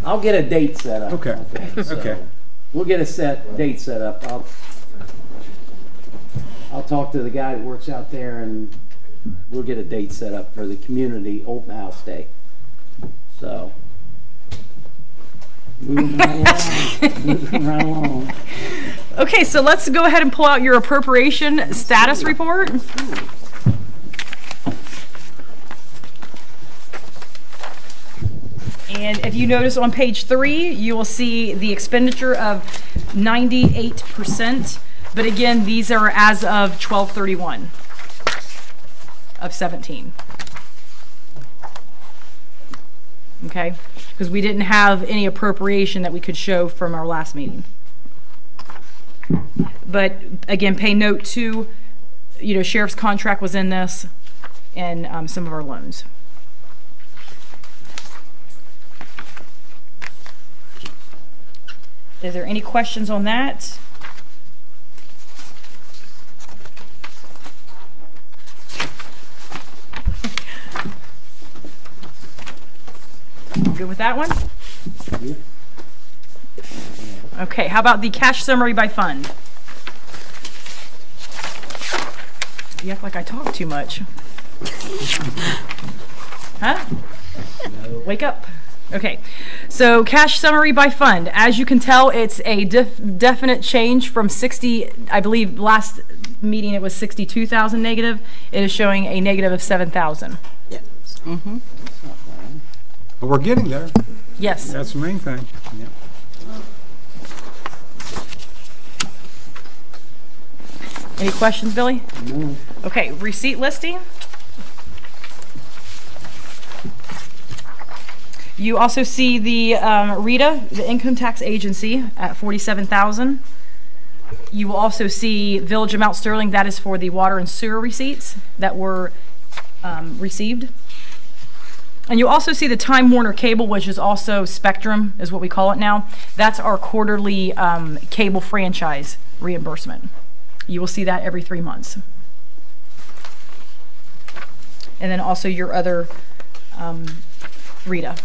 I'll get a date set up. Okay. Okay. We'll get a date set up. I'll talk to the guy that works out there, and we'll get a date set up for the community open house day. So, moving right along. Okay, so let's go ahead and pull out your appropriation status report. And if you notice on page 3, you will see the expenditure of 98%. But again, these are as of 12/31 of 17. Okay, because we didn't have any appropriation that we could show from our last meeting. But again, pay note to, you know, sheriff's contract was in this, and some of our loans. Is there any questions on that? Good with that one? Okay, how about the cash summary by fund? You act like I talk too much. Huh? Wake up. Okay, so cash summary by fund. As you can tell, it's a definite change from 60, I believe last meeting it was 62,000 negative. It is showing a negative of 7,000. Yeah. Mm-hmm. But we're getting there. Yes. That's the main thing. Yep. Any questions, Billy? No. Okay, receipt listing. You also see the RITA, the income tax agency, at 47,000. You will also see Village of Mount Sterling. That is for the water and sewer receipts that were received. And you'll also see the Time Warner cable, which is also Spectrum, is what we call it now. That's our quarterly cable franchise reimbursement. You will see that every 3 months. And then also your other RITA,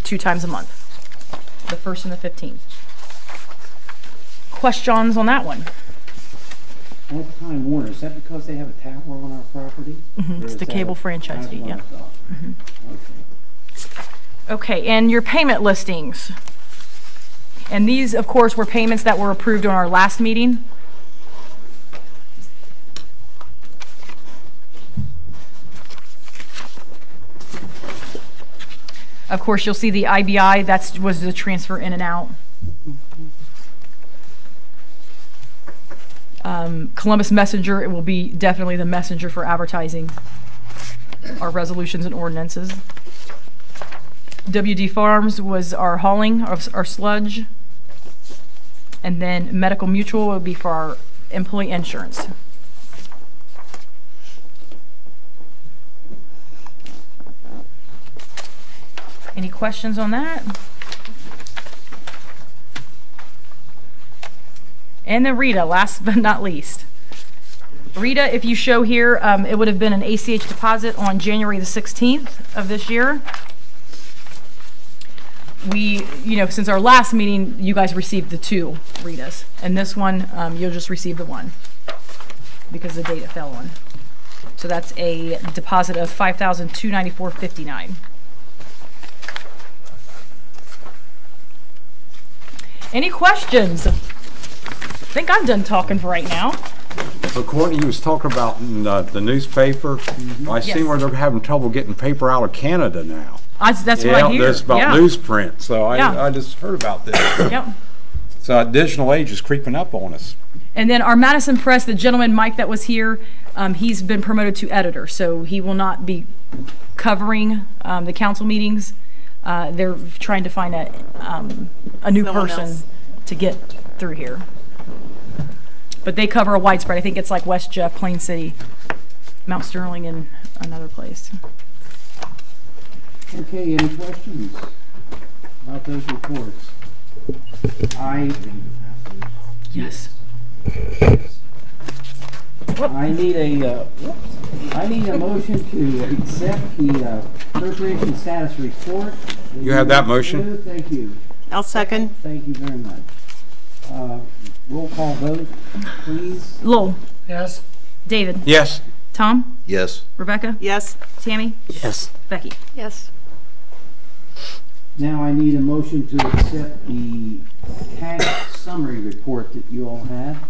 2 times a month, the 1st and the 15th. Questions on that one? What Time Warner, is that because they have a tower on our property? Mm-hmm. It's the cable franchise fee, yeah. Mm-hmm. Okay. Okay, and your payment listings. And these, of course, were payments that were approved on our last meeting. Of course, you'll see the IBI, that was the transfer in and out. Columbus Messenger, it will be definitely the messenger for advertising our resolutions and ordinances. WD Farms was our hauling, our sludge. And then Medical Mutual will be for our employee insurance. Any questions on that? And then RITA, last but not least. RITA, if you show here, it would have been an ACH deposit on January the 16th of this year. We, since our last meeting, you guys received the 2 RITAs. And this one, you'll just receive the 1 because the date it fell on. So that's a deposit of $5,294.59. Any questions? I think I'm done talking for right now. So Courtney, you was talking about the newspaper. I see Yes. where they're having trouble getting paper out of Canada now. That's what I hear. There's about newsprint. So I just heard about this. Yep. So additional age is creeping up on us. And then our Madison Press, the gentleman, Mike, that was here, he's been promoted to editor, so he will not be covering the council meetings. They're trying to find a new Someone person else. to get through here. But they cover a widespread. I think it's like West Jeff, Plain City, Mount Sterling, and another place. Okay, any questions about those reports? Yes. I need a motion to accept the appropriation status report. You have that motion? Thank you. I'll second. Thank you very much. Roll call vote, please. Lowell. Yes. David. Yes. Tom. Yes. Rebecca. Yes. Tammy. Yes. Becky. Yes. Now I need a motion to accept the cash summary report that you all have.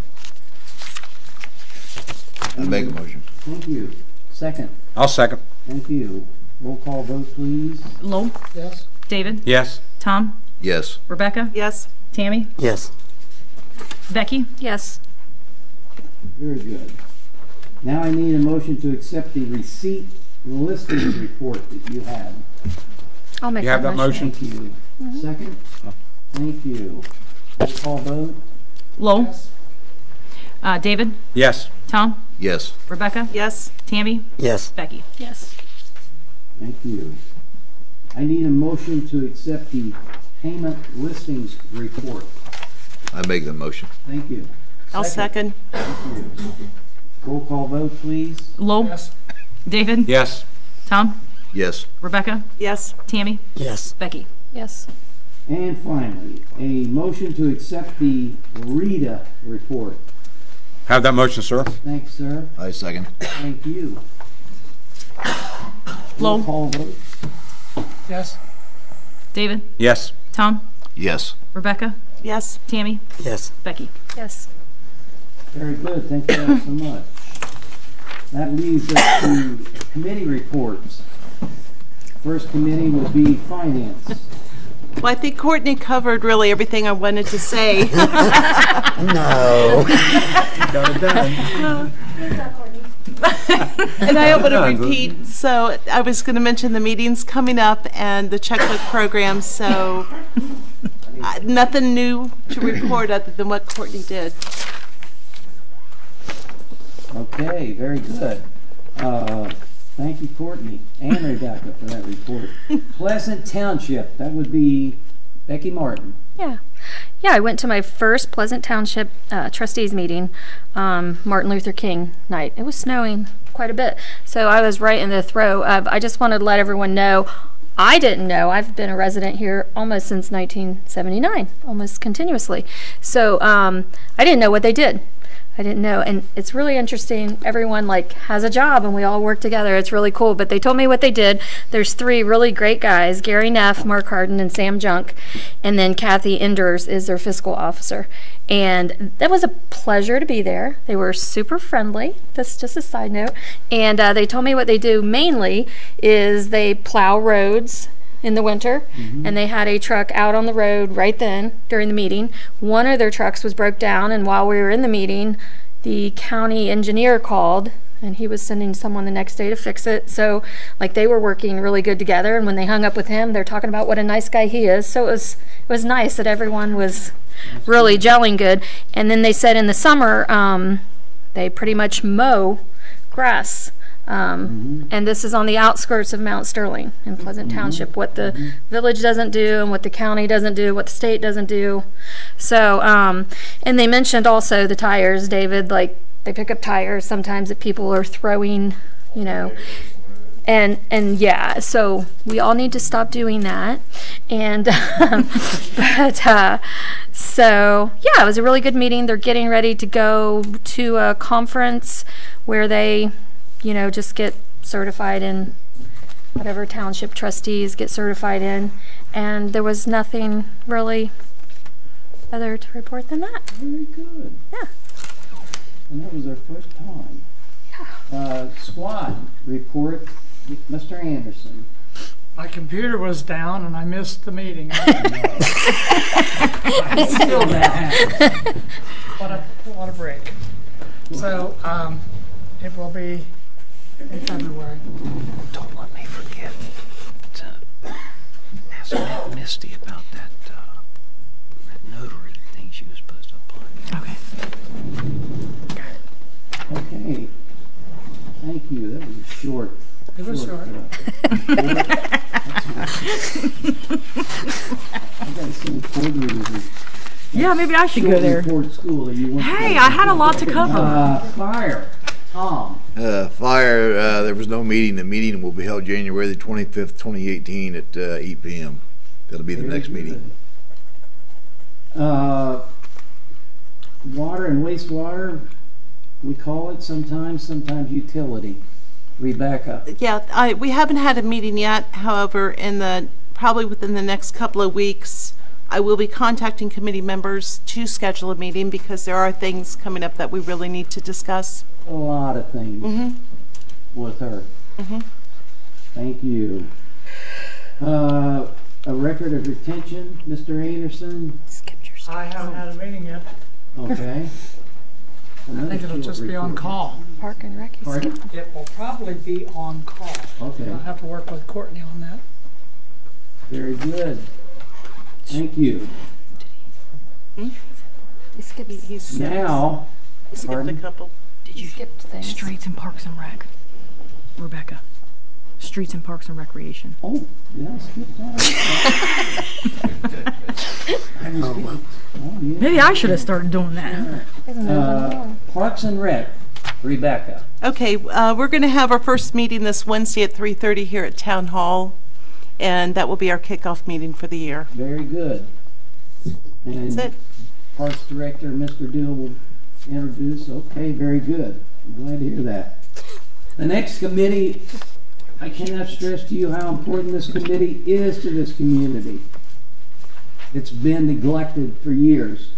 I make a motion. Thank you. Second. I'll second. Thank you. Roll call vote, please. Lowell. Yes. David. Yes. Tom. Yes. Rebecca. Yes. Tammy. Yes. Becky. Yes. Very good. Now I need a motion to accept the receipt listing report that you have. I'll make You have that motion? Thank you. Second? Thank you. Roll call vote. Lowell. David. Yes. Tom. Yes. Rebecca. Yes. Tammy. Yes. Becky. Yes. Thank you. I need a motion to accept the payment listings report. I make the motion. Thank you. I'll second. Thank you. Roll call vote, please. Lowell? Yes. David? Yes. Tom? Yes. Rebecca? Yes. Tammy? Yes. Becky? Yes. And finally, a motion to accept the RETA report. Have that motion, sir. Thanks, sir. I second. Thank you. Roll Lowell? call vote. Yes. David? Yes. Tom? Yes. Rebecca? Yes. Tammy? Yes. Becky? Yes. Very good, thank you all so much. That leaves us to committee reports. First committee will be finance. Well, I think Courtney covered really everything I wanted to say. No. Got it done. And I don't want to repeat, so I was going to mention the meetings coming up and the checkbook program, so nothing new to report other than what Courtney did. Okay, very good. Thank you, Courtney and Rebecca, for that report. Pleasant Township, that would be Becky Martin. Yeah. Yeah, I went to my first Pleasant Township trustees meeting, Martin Luther King night. It was snowing quite a bit, so I was right in the throw of, I just wanted to let everyone know, I didn't know, I've been a resident here almost since 1979, almost continuously. So I didn't know what they did. I didn't know, and it's really interesting. Everyone like has a job and we all work together. It's really cool, but they told me what they did. There's 3 really great guys, Gary Neff, Mark Harden, and Sam Junk, and then Kathy Enders is their fiscal officer. And that was a pleasure to be there. They were super friendly. That's just a side note. And they told me what they do mainly is they plow roads in the winter, and they had a truck out on the road right then during the meeting. One of their trucks was broke down, and while we were in the meeting, the county engineer called, and he was sending someone the next day to fix it. So like they were working really good together, and when they hung up with him, they're talking about what a nice guy he is. So it was nice that everyone was really gelling good. And then they said in the summer they pretty much mow grass. And this is on the outskirts of Mount Sterling in Pleasant Township, what the village doesn't do and what the county doesn't do, what the state doesn't do. So, and they mentioned also the tires, David, like they pick up tires sometimes that people are throwing, you know, and yeah, so we all need to stop doing that. And, so yeah, it was a really good meeting. They're getting ready to go to a conference where they, you know, just get certified in whatever township trustees get certified in, and there was nothing really other to report than that. Very good. Yeah. And that was our first time. Yeah. Squad report, Mr. Anderson. My computer was down and I missed the meeting. Still that. What a break. So, it will be in February. Don't let me forget to ask Misty about that notary thing she was supposed to apply. Okay. Okay. Thank you. That was short. It was short. I got some quarterly. Yeah, maybe I should go there. Report school that you went Hey, to. I had a lot to cover. Fire. Tom. Fire, there was no meeting. The meeting will be held January the 25th, 2018 at 8 p.m. That'll be the next meeting. Water and wastewater, we call it sometimes utility. Rebecca. Yeah, we haven't had a meeting yet. However, probably within the next couple of weeks, I will be contacting committee members to schedule a meeting because there are things coming up that we really need to discuss. A lot of things with her. Thank you. A record of retention, Mr. Anderson. Skipped your I haven't had a meeting yet. Okay. I think it'll just be on call. Park and Rec. Pardon? It will probably be on call. Okay. I'll have to work with Courtney on that. Very good. Thank you. He skipped. Now, He skipped a pardon? couple. Did you skip things? Streets and Parks and Rec? Rebecca. Streets and Parks and Recreation. Oh, did I skip that? Maybe I should have started doing that. Parks and Rec, Rebecca. Okay, we're going to have our first meeting this Wednesday at 3:30 here at Town Hall, and that will be our kickoff meeting for the year. Very good. And That's it. Parks Director, Mr. Deal, will introduce. Okay, very good. I'm glad to hear that. The next committee, I cannot stress to you how important this committee is to this community. It's been neglected for years,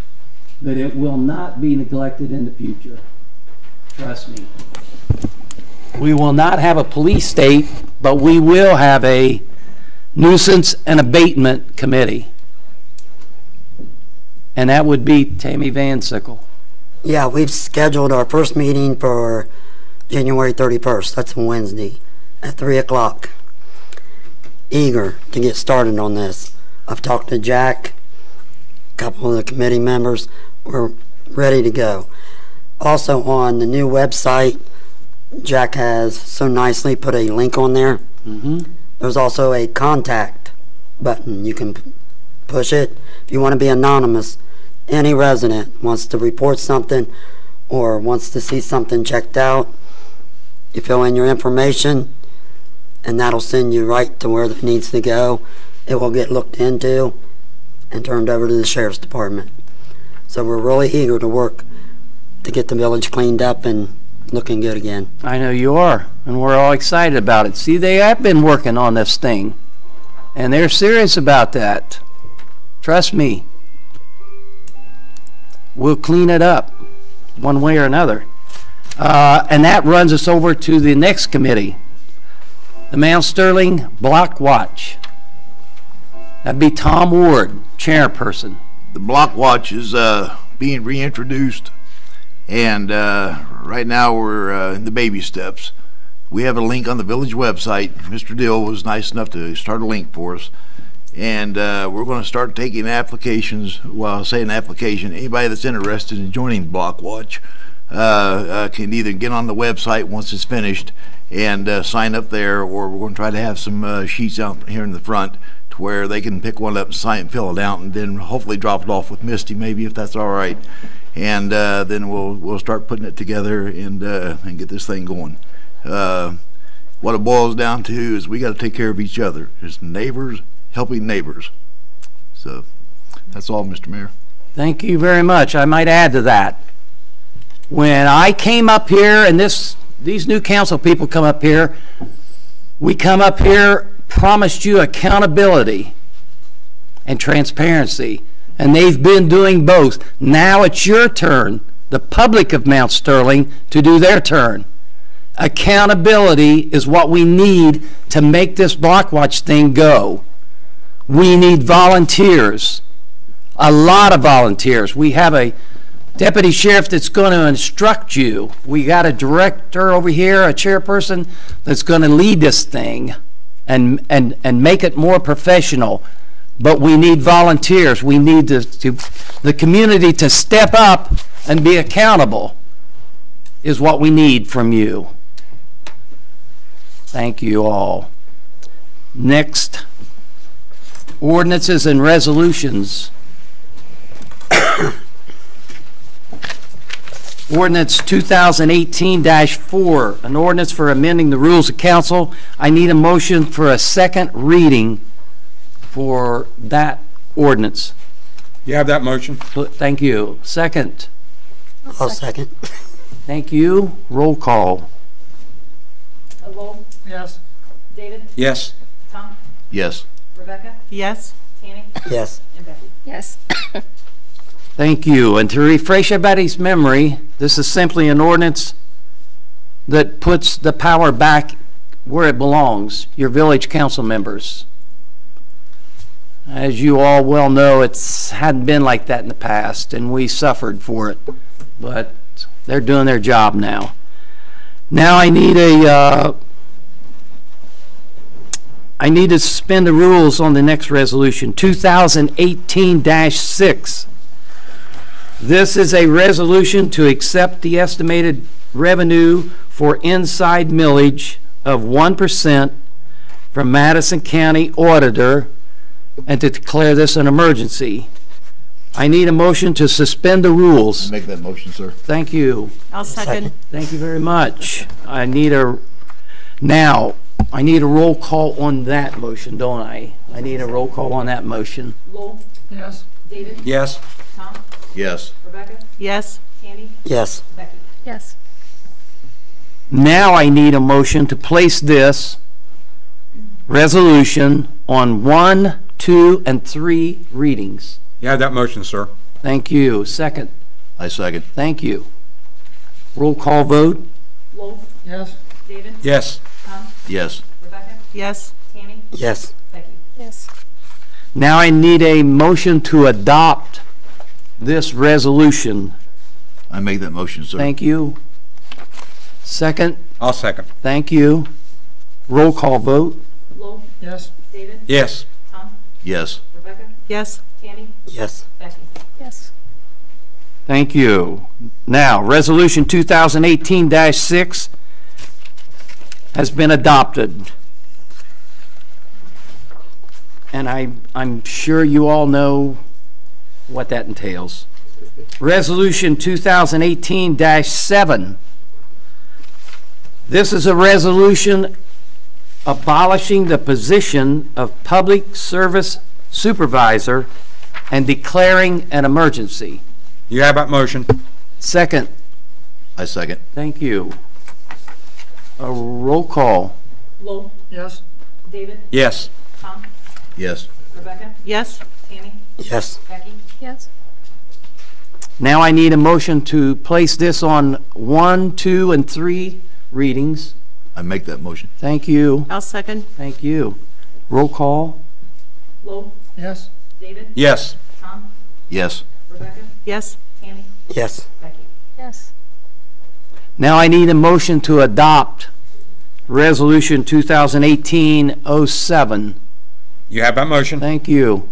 but it will not be neglected in the future. Trust me. We will not have a police state, but we will have a nuisance and abatement committee. And that would be Tammy Van Sickle. Yeah, we've scheduled our first meeting for January 31st. That's a Wednesday at 3 o'clock. Eager to get started on this. I've talked to Jack, a couple of the committee members. We're ready to go. Also on the new website, Jack has so nicely put a link on there. There's also a contact button. You can push it if you want to be anonymous. Any resident wants to report something or wants to see something checked out, you fill in your information and that'll send you right to where it needs to go. It will get looked into and turned over to the Sheriff's Department. So we're really eager to work to get the village cleaned up and looking good again. I know you are, and we're all excited about it. See, they have been working on this thing, and they're serious about that. Trust me. We'll clean it up one way or another. And that runs us over to the next committee, the Mount Sterling Block Watch. That'd be Tom Ward, chairperson. The Block Watch is being reintroduced, and right now we're in the baby steps. We have a link on the village website. Mr. Dill was nice enough to start a link for us, and we're going to start taking applications. Well, I'll say an application. Anybody that's interested in joining Block Watch can either get on the website once it's finished and sign up there, or we're going to try to have some sheets out here in the front where they can pick one up and sign and fill it out, and then hopefully drop it off with Misty, maybe, if that's all right. And then we'll start putting it together and get this thing going. What it boils down to is we got to take care of each other. There's neighbors helping neighbors. So that's all, Mr. Mayor. Thank you very much. I might add to that. When I came up here, and these new council people come up here, we come up here, promised you accountability and transparency, and they've been doing both. Now it's your turn, the public of Mount Sterling, to do their turn. Accountability is what we need to make this Block Watch thing go. We need volunteers, a lot of volunteers. We have a deputy sheriff that's going to instruct you. We got a director over here, a chairperson that's going to lead this thing and make it more professional. But we need volunteers. We need the community to step up and be accountable is what we need from you. Thank you all. Next, ordinances and resolutions. Ordinance 2018-4, an ordinance for amending the rules of council. I need a motion for a second reading for that ordinance. You have that motion? Thank you. Second. I'll second. Thank you. Roll call. Lowell? Yes. David? Yes. Tom? Yes. Rebecca? Yes. Tammy? Yes. And Becky? Yes. Thank you. And to refresh everybody's memory, this is simply an ordinance that puts the power back where it belongs, your village council members. As you all well know, it hadn't been like that in the past, and we suffered for it. But they're doing their job now. Now I need to suspend the rules on the next resolution, 2018-6. This is a resolution to accept the estimated revenue for inside millage of 1% from Madison County Auditor and to declare this an emergency. I need a motion to suspend the rules. Make that motion, sir. Thank you. I'll second. Thank you very much. I need a roll call on that motion, don't I? I need a roll call on that motion. Lowell, Yes. David, Yes. Tom, Yes. Rebecca, Yes. Tammy, Yes. Becky. Yes. Now I need a motion to place this resolution on 1, 2, and 3 readings. You have that motion, sir. Thank you. Second. I second. Thank you. Roll call vote. Lowell, Yes. David, Yes. Tom, Yes. Rebecca, Yes. Tammy, Yes. Becky. Yes. Now I need a motion to adopt this resolution. I make that motion, sir. Thank you. Second. I'll second. Thank you. Roll call vote. Lowell, Yes. David, Yes. Tom, Yes. Rebecca, Yes. Tammy, Yes. Becky. Yes. Thank you. Now, Resolution 2018-6 has been adopted. And I'm sure you all know what that entails. Resolution 2018-7. This is a resolution abolishing the position of Public Service Supervisor and declaring an emergency. You have that motion. Second. I second. Thank you. A roll call. Lowell, Yes. David, Yes. Tom, Yes. Rebecca, Yes. Tammy, Yes. Becky. Yes. Now I need a motion to place this on 1, 2, and 3 readings. I make that motion. Thank you. I'll second. Thank you. Roll call. Lowell, Yes. David, Yes. Tom, Yes. Rebecca, Yes. Tammy, Yes. Becky. Yes. Now I need a motion to adopt Resolution 2018-07. You have that motion. Thank you.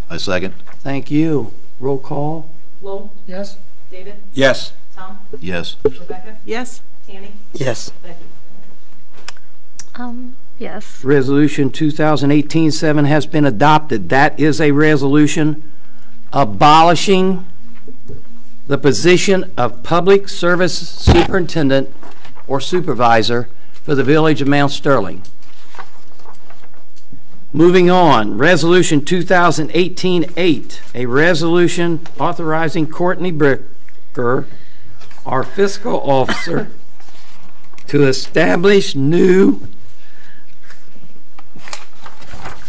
I second. Thank you. Roll call. Lowell, Yes. David, Yes. Tom, Yes. Rebecca, Yes. Tammy, Yes. Becky. Yes. Resolution 2018-7 has been adopted. That is a resolution abolishing the position of Public Service Superintendent or Supervisor for the Village of Mount Sterling. Moving on, Resolution 2018-8, a resolution authorizing Courtney Bricker, our fiscal officer, to establish new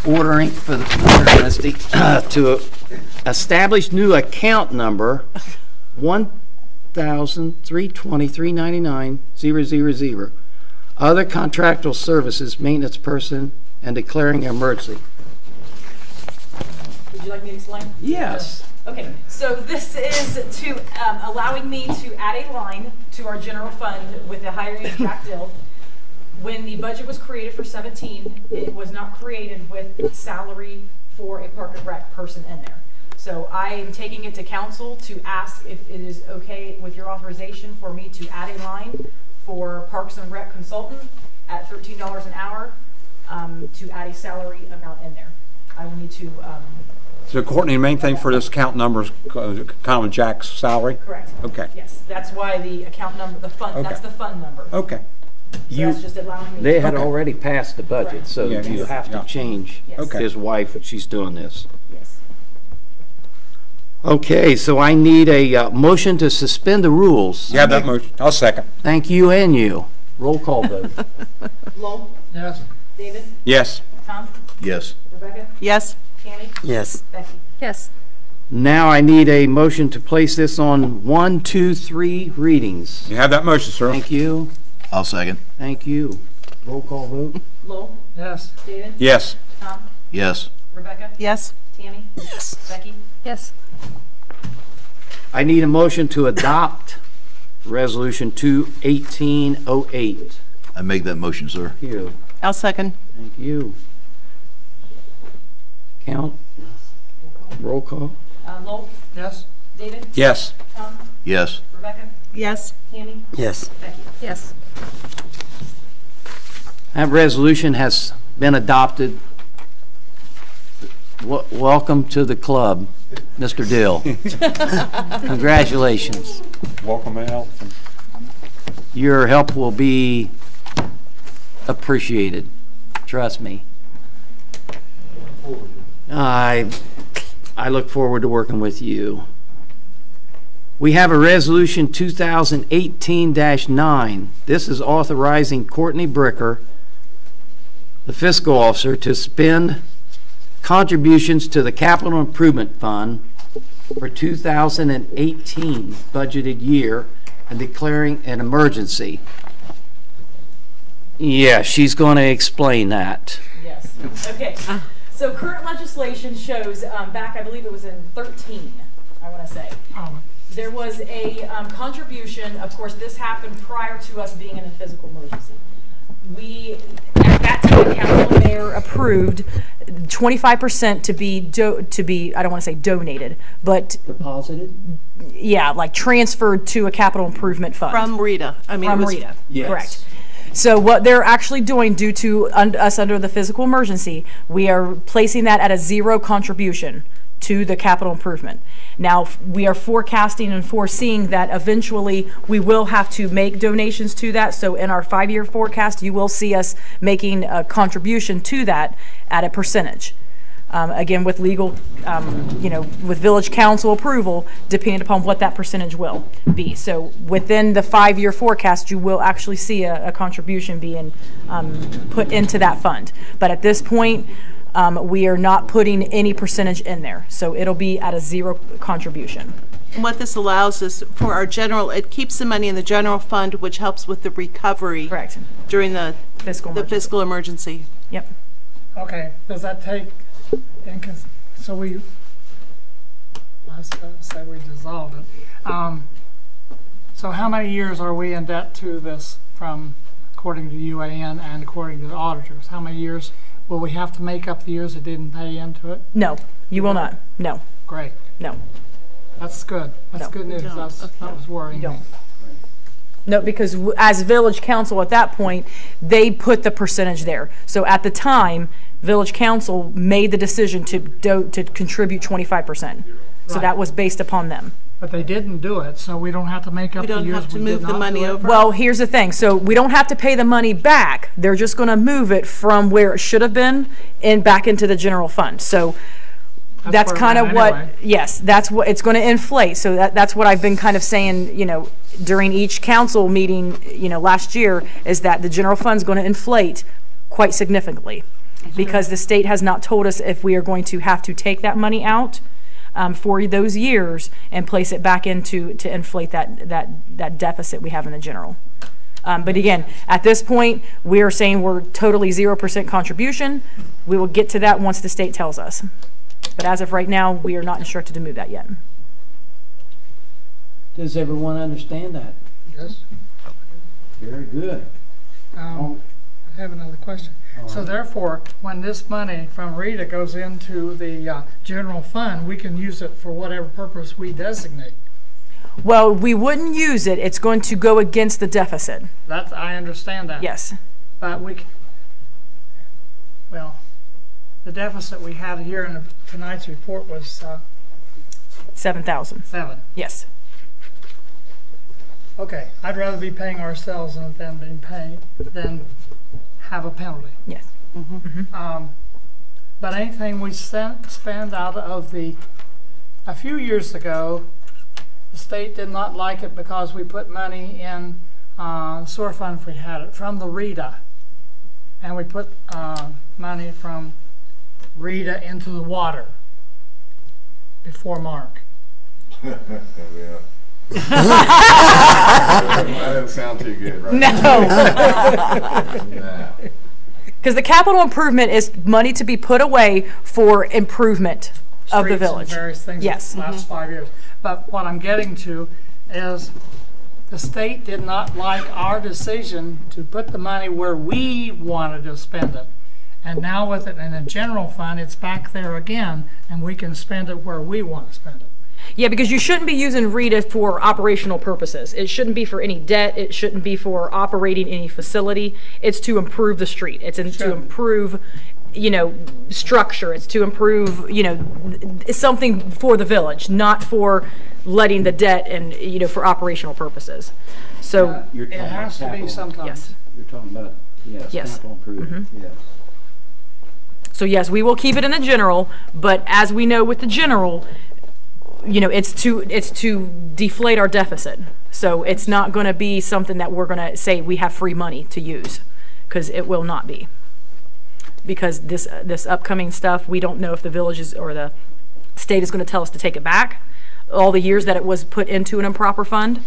ordering for the to establish new account number 1,320,399,000, other contractual services, maintenance person, and declaring an emergency. Would you like me to explain? Yes. Okay, so this is to allowing me to add a line to our general fund with the hiring of Jack Dill. When the budget was created for 17, it was not created with salary for a Park and Rec person in there. So I am taking it to council to ask if it is okay with your authorization for me to add a line for Parks and Rec consultant at $13 an hour to add a salary amount in there. I will need to. So Courtney, the main thing for this account number is kind of Jack's salary? Correct. Okay. Yes, that's why the account number, the fund, Okay. that's the fund number. Okay. So that's just allowing me. They had Okay. already passed the budget, so Yeah, you yes. have to Yeah. change Yes. Okay. his wife if she's doing this. Yes. Okay, so I need a motion to suspend the rules. You have that motion. I'll second. Thank you and you. Roll call vote. Lowell, Yes. David, Yes. Tom, Yes. Rebecca, Yes. Tammy, Yes. Becky. Yes. Now I need a motion to place this on 1, 2, 3 readings. You have that motion, sir. Thank you. I'll second. Thank you. Roll call vote. Lowell, Yes. David, Yes. Tom, Yes. Rebecca, Yes. Tammy, Yes. Becky. Yes. I need a motion to adopt Resolution 21808. I make that motion, sir. Thank you. I'll second. Thank you. Count. Roll call. Lowell, Yes. David, Yes. Tom, Yes. Rebecca, Yes. Tammy, Yes. Becky. Yes. That resolution has been adopted. Welcome to the club, Mr. Dill. Congratulations. Welcome, Alton. Your help will be appreciated. Trust me. I look forward to working with you. We have a resolution 2018-9. This is authorizing Courtney Bricker, the fiscal officer, to spend contributions to the Capital Improvement Fund for 2018 budgeted year and declaring an emergency. Yeah, she's going to explain that. Yes. Okay. So current legislation shows back, I believe it was in 13, I want to say. There was a contribution. Of course, this happened prior to us being in a physical emergency. We, at that time, council and mayor approved 25% to be, I don't want to say donated, but deposited. Yeah, like transferred to a capital improvement fund From Rita. I mean, from it was, Rita. Yes. Correct. So what they're actually doing, due to us under the physical emergency, we are placing that at a zero contribution to the capital improvement. Now, we are forecasting and foreseeing that eventually we will have to make donations to that. So in our 5-year forecast, you will see us making a contribution to that at a percentage. Again, with legal, with village council approval, depending upon what that percentage will be. So within the 5-year forecast, you will actually see a contribution being put into that fund. But at this point, we are not putting any percentage in there. So it'll be at a zero contribution. And what this allows is for our general, it keeps the money in the general fund, which helps with the recovery. Correct. During the fiscal emergency. Yep. Okay, does that take, so we, I say we dissolved it. So how many years are we in debt to this from, according to UAN and according to the auditors? How many years will we have to make up the years that didn't pay into it? No, you will not. No. Great. No. That's good. That's good news. That was worrying me. No, because as village council at that point, they put the percentage there. So at the time, village council made the decision to contribute 25%. So that was based upon them. But they didn't do it, so we don't have to make up the years. We don't have to move the money over. Well, here's the thing. So we don't have to pay the money back. They're just going to move it from where it should have been and back into the general fund. So that's kind of what, yes, that's what it's going to inflate. So that's what I've been kind of saying, during each council meeting, last year, is that the general fund's going to inflate quite significantly because the state has not told us if we are going to have to take that money out for those years and place it back into to inflate that deficit we have in the general. But again, at this point, we are saying we're totally 0% contribution. We will get to that once the state tells us. But as of right now, we are not instructed to move that yet. Does everyone understand that? Yes. Very good. I have another question. So therefore, when this money from Rita goes into the general fund, we can use it for whatever purpose we designate. Well, we wouldn't use it. It's going to go against the deficit. I understand that. Yes. But the deficit we had here in tonight's report was 7,000. 7. Yes. Okay, I'd rather be paying ourselves than have a penalty. Yes. But anything we spend out of a few years ago, the state did not like it because we put money in the sewer fund if we had it from the Rita, and we put money from Rita into the water before Mark. Yeah. That doesn't sound too good, right? No. Because the capital improvement is money to be put away for improvement of the village. And various things. Yes. The last 5 years. But what I'm getting to is the state did not like our decision to put the money where we wanted to spend it. And now with it in a general fund, it's back there again, and we can spend it where we want to spend it. Yeah, because you shouldn't be using RETA for operational purposes. It shouldn't be for any debt. It shouldn't be for operating any facility. It's to improve the street. It's to improve, structure. It's to improve, something for the village, not for letting the debt and, for operational purposes. So It has to be sometimes. Yes. You're talking about, yes, Yes. capital improvement, yes. So yes, we will keep it in the general, but as we know with the general, it's to deflate our deficit. So it's not going to be something that we're going to say we have free money to use, because it will not be. Because this upcoming stuff, we don't know if the villages or the state is going to tell us to take it back, all the years that it was put into an improper fund.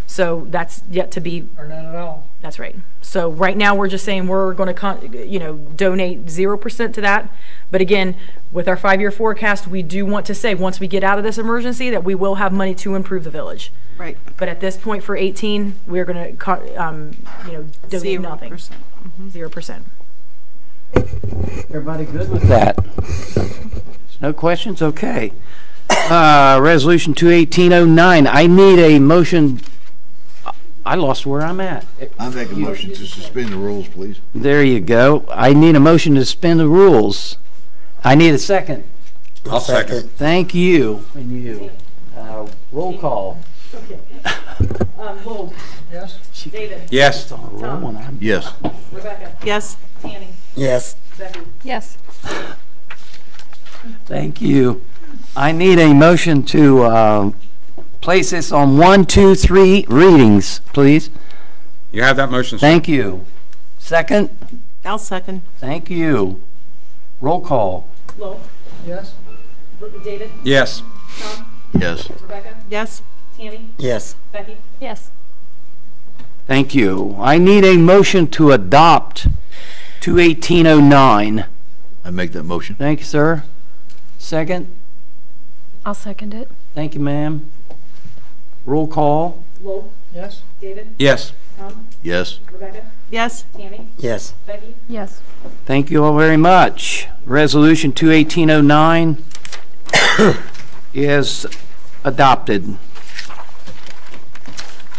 So that's yet to be. Or none at all. That's right. So right now we're just saying we're going to, donate 0% to that. But again, with our 5-year forecast, we do want to say once we get out of this emergency that we will have money to improve the village. Right. But at this point for 18, we're going to, donate nothing. 0%. Everybody good with that? No questions? Okay. Resolution 21809, I need a motion. I lost where I'm at. I make a motion to suspend the rules, please. There you go. I need a motion to suspend the rules. I need a second. I'll second. Thank you. And you. Roll call. Lowell. Yes. David. Yes. Tom. Yes. Rebecca. Yes. Tammy. Yes. Becky. Yes. Thank you. I need a motion to place this on 1, 2, 3 readings, please. You have that motion, sir? Thank you. Second? I'll second. Thank you. Roll call. Lowell. Yes. David. Yes. Tom. Yes. Rebecca. Yes. Tammy. Yes. Becky. Yes. Thank you. I need a motion to adopt 21809. I make that motion. Thank you, sir. Second? I'll second it. Thank you, ma'am. Roll call. Lowell. Yes. David. Yes. Tom. Yes. Rebecca. Yes. Tammy. Yes. Becky. Yes. Thank you all very much. Resolution 21809 is adopted.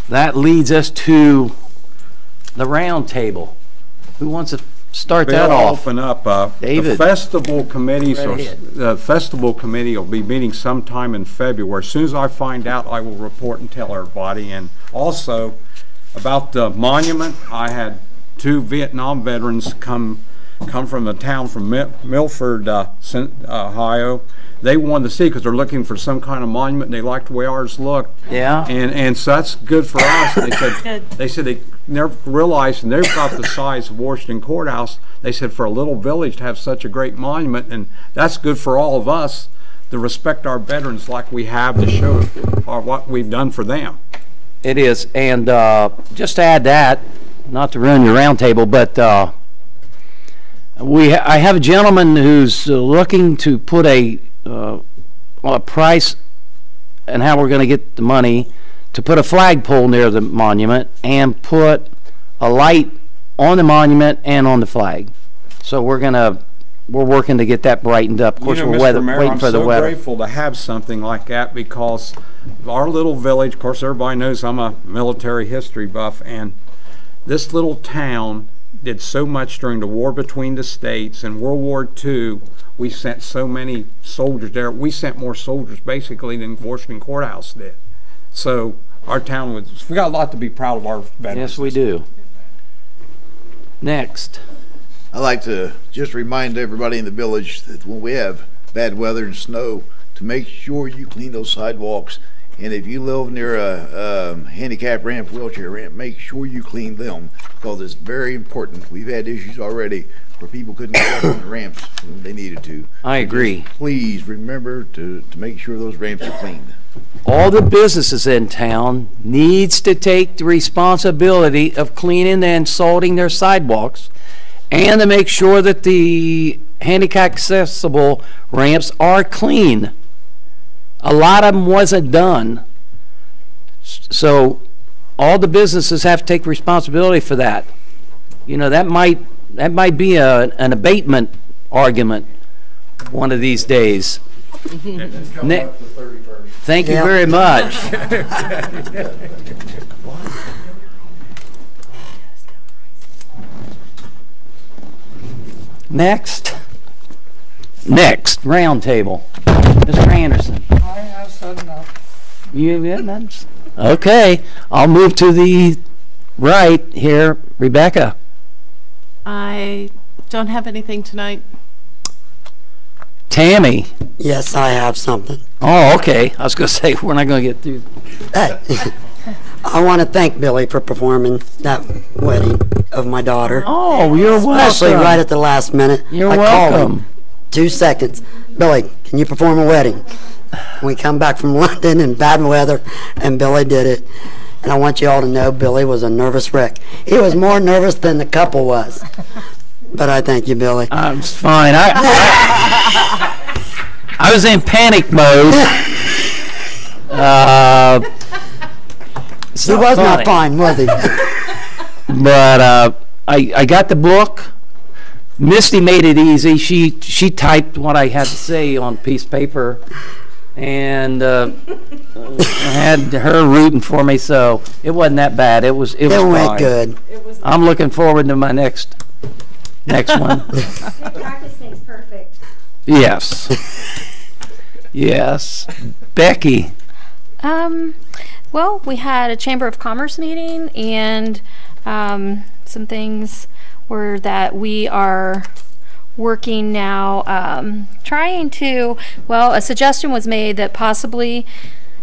That leads us to the round table. Who wants to start that Bill, I'll off? open up. David. The festival committee, Go right ahead. the festival committee will be meeting sometime in February. As soon as I find out, I will report and tell everybody. And also about the monument, I had 2 Vietnam veterans come from the town from Milford, Ohio. They wanted to see because they're looking for some kind of monument and they liked the way ours looked. Yeah. And so that's good for us. Good. They said they never realized, and they've got the size of Washington Courthouse. They said for a little village to have such a great monument, and that's good for all of us to respect our veterans like we have to show what we've done for them. It is. And just to add that, not to ruin your round table, but I have a gentleman who's looking to put a price and how we're going to get the money to put a flagpole near the monument and put a light on the monument and on the flag. So we're working to get that brightened up. Of course, You know, we're Mr. Mayor, waiting for the I'm so weather. grateful to have something like that because our little village, of course, everybody knows I'm a military history buff, and this little town did so much during the war between the states. In World War II, we sent so many soldiers there. We sent more soldiers basically than Washington Courthouse did. So our town we got a lot to be proud of our veterans. Yes, we do. Next. I'd like to just remind everybody in the village that when we have bad weather and snow, to make sure you clean those sidewalks. And if you live near a handicap ramp, wheelchair ramp, make sure you clean them because it's very important. We've had issues already where people couldn't get up on the ramps when they needed to. I agree. Please remember to make sure those ramps are cleaned. All the businesses in town needs to take the responsibility of cleaning and salting their sidewalks and to make sure that the handicap accessible ramps are clean. A lot of them wasn't done. So all the businesses have to take responsibility for that. You know, that might be an abatement argument one of these days. It's coming up the 31st. Thank you Yep. very much. Next, roundtable. Mr. Anderson. I have said enough. You have none? Okay, I'll move to the right here. Rebecca. I don't have anything tonight. Tammy. Yes, I have something. Oh, okay. I was going to say, we're not going to get through. Hey, I want to thank Billy for performing that wedding of my daughter. Oh, you're welcome. Especially right at the last minute. You're I called welcome. him, 2 seconds. Billy, can you perform a wedding? We come back from London in bad weather, and Billy did it. And I want you all to know Billy was a nervous wreck. He was more nervous than the couple was. But I thank you, Billy. I'm fine. I was in panic mode. He was not fine, was he? But I got the book. Misty made it easy. She typed what I had to say on a piece of paper, and I had her rooting for me, so it wasn't that bad. It was It fine. went good. I'm looking forward to my next one. Practice makes perfect. Yes. Yes. Becky. Well, we had a Chamber of Commerce meeting, and some things were that we are working now, trying to, well, a suggestion was made that possibly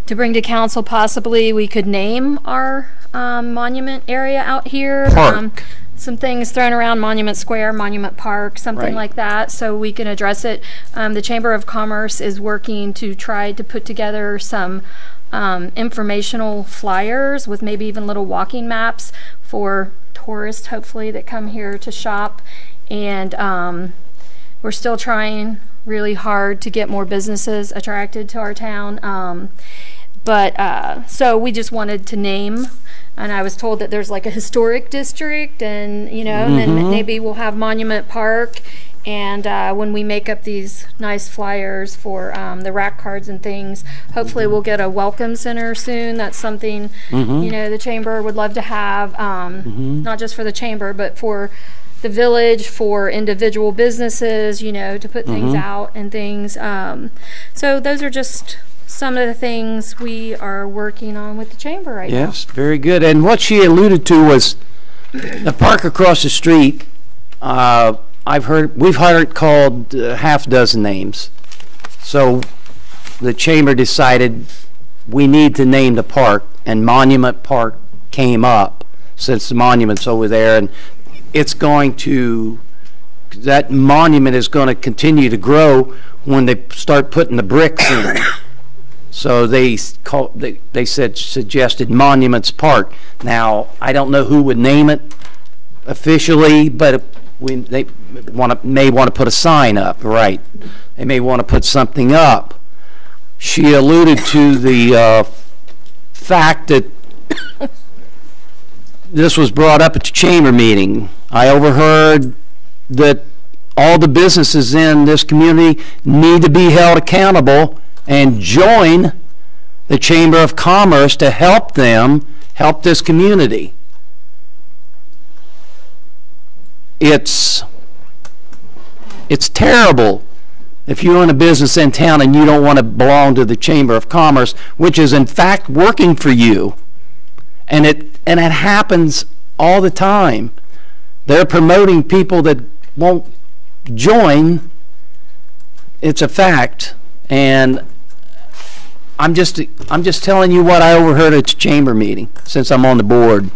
to bring to council, possibly we could name our monument area out here. Park. Some things thrown around, Monument Square, Monument Park, something Right. like that, so we can address it. The Chamber of Commerce is working to try to put together some informational flyers with maybe even little walking maps for tourists, hopefully, that come here to shop. And we're still trying really hard to get more businesses attracted to our town. So we just wanted to name, and I was told that there's like a historic district, and you know, and then maybe we'll have Monument Park. And when we make up these nice flyers for the rack cards and things, hopefully we'll get a welcome center soon. That's something you know, the chamber would love to have, not just for the chamber, but for the village, for individual businesses, you know, to put things out and things. So those are just some of the things we are working on with the chamber right now. Yes, very good. And what she alluded to was the park across the street. We've heard it called half dozen names. So the chamber decided we need to name the park, and Monument Park came up since the monument's over there, and that monument is going to continue to grow when they start putting the bricks in. So they suggested Monuments Park. Now, I don't know who would name it officially, but they may want to put a sign up, right? They may want to put something up. She alluded to the fact that this was brought up at the chamber meeting. I overheard that all the businesses in this community need to be held accountable and join the Chamber of Commerce to help this community. It's terrible if you own a business in town and you don't want to belong to the Chamber of Commerce, which is in fact working for you. And it happens all the time. They're promoting people that won't join. It's a fact. And I'm just telling you what I overheard at the chamber meeting, since I'm on the board.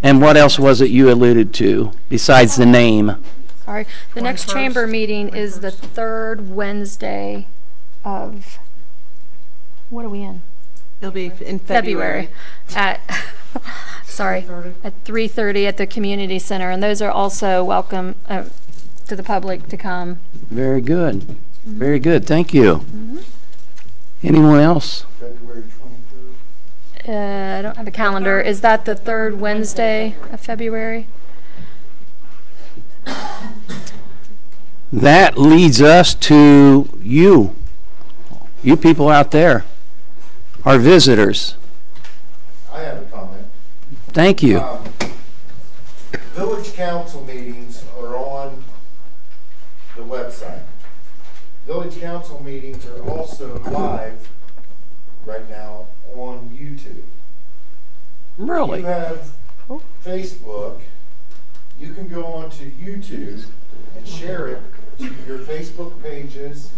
And what else was it you alluded to besides the name? Sorry. The next 21st? chamber meeting is the third Wednesday of, what are we in? It'll be in February. At, sorry, at 3:30 at the community center. And those are also welcome to the public to come. Very good. Very good. Thank you. Anyone else? February 23rd. I don't have a calendar. Is that the third Wednesday of February? That leads us to you people out there, our visitors. I have a comment. Thank you. Village council meetings are on the website. Village council meetings are also live right now on YouTube. Really? You have Facebook. You can go onto YouTube and share it to your Facebook pages,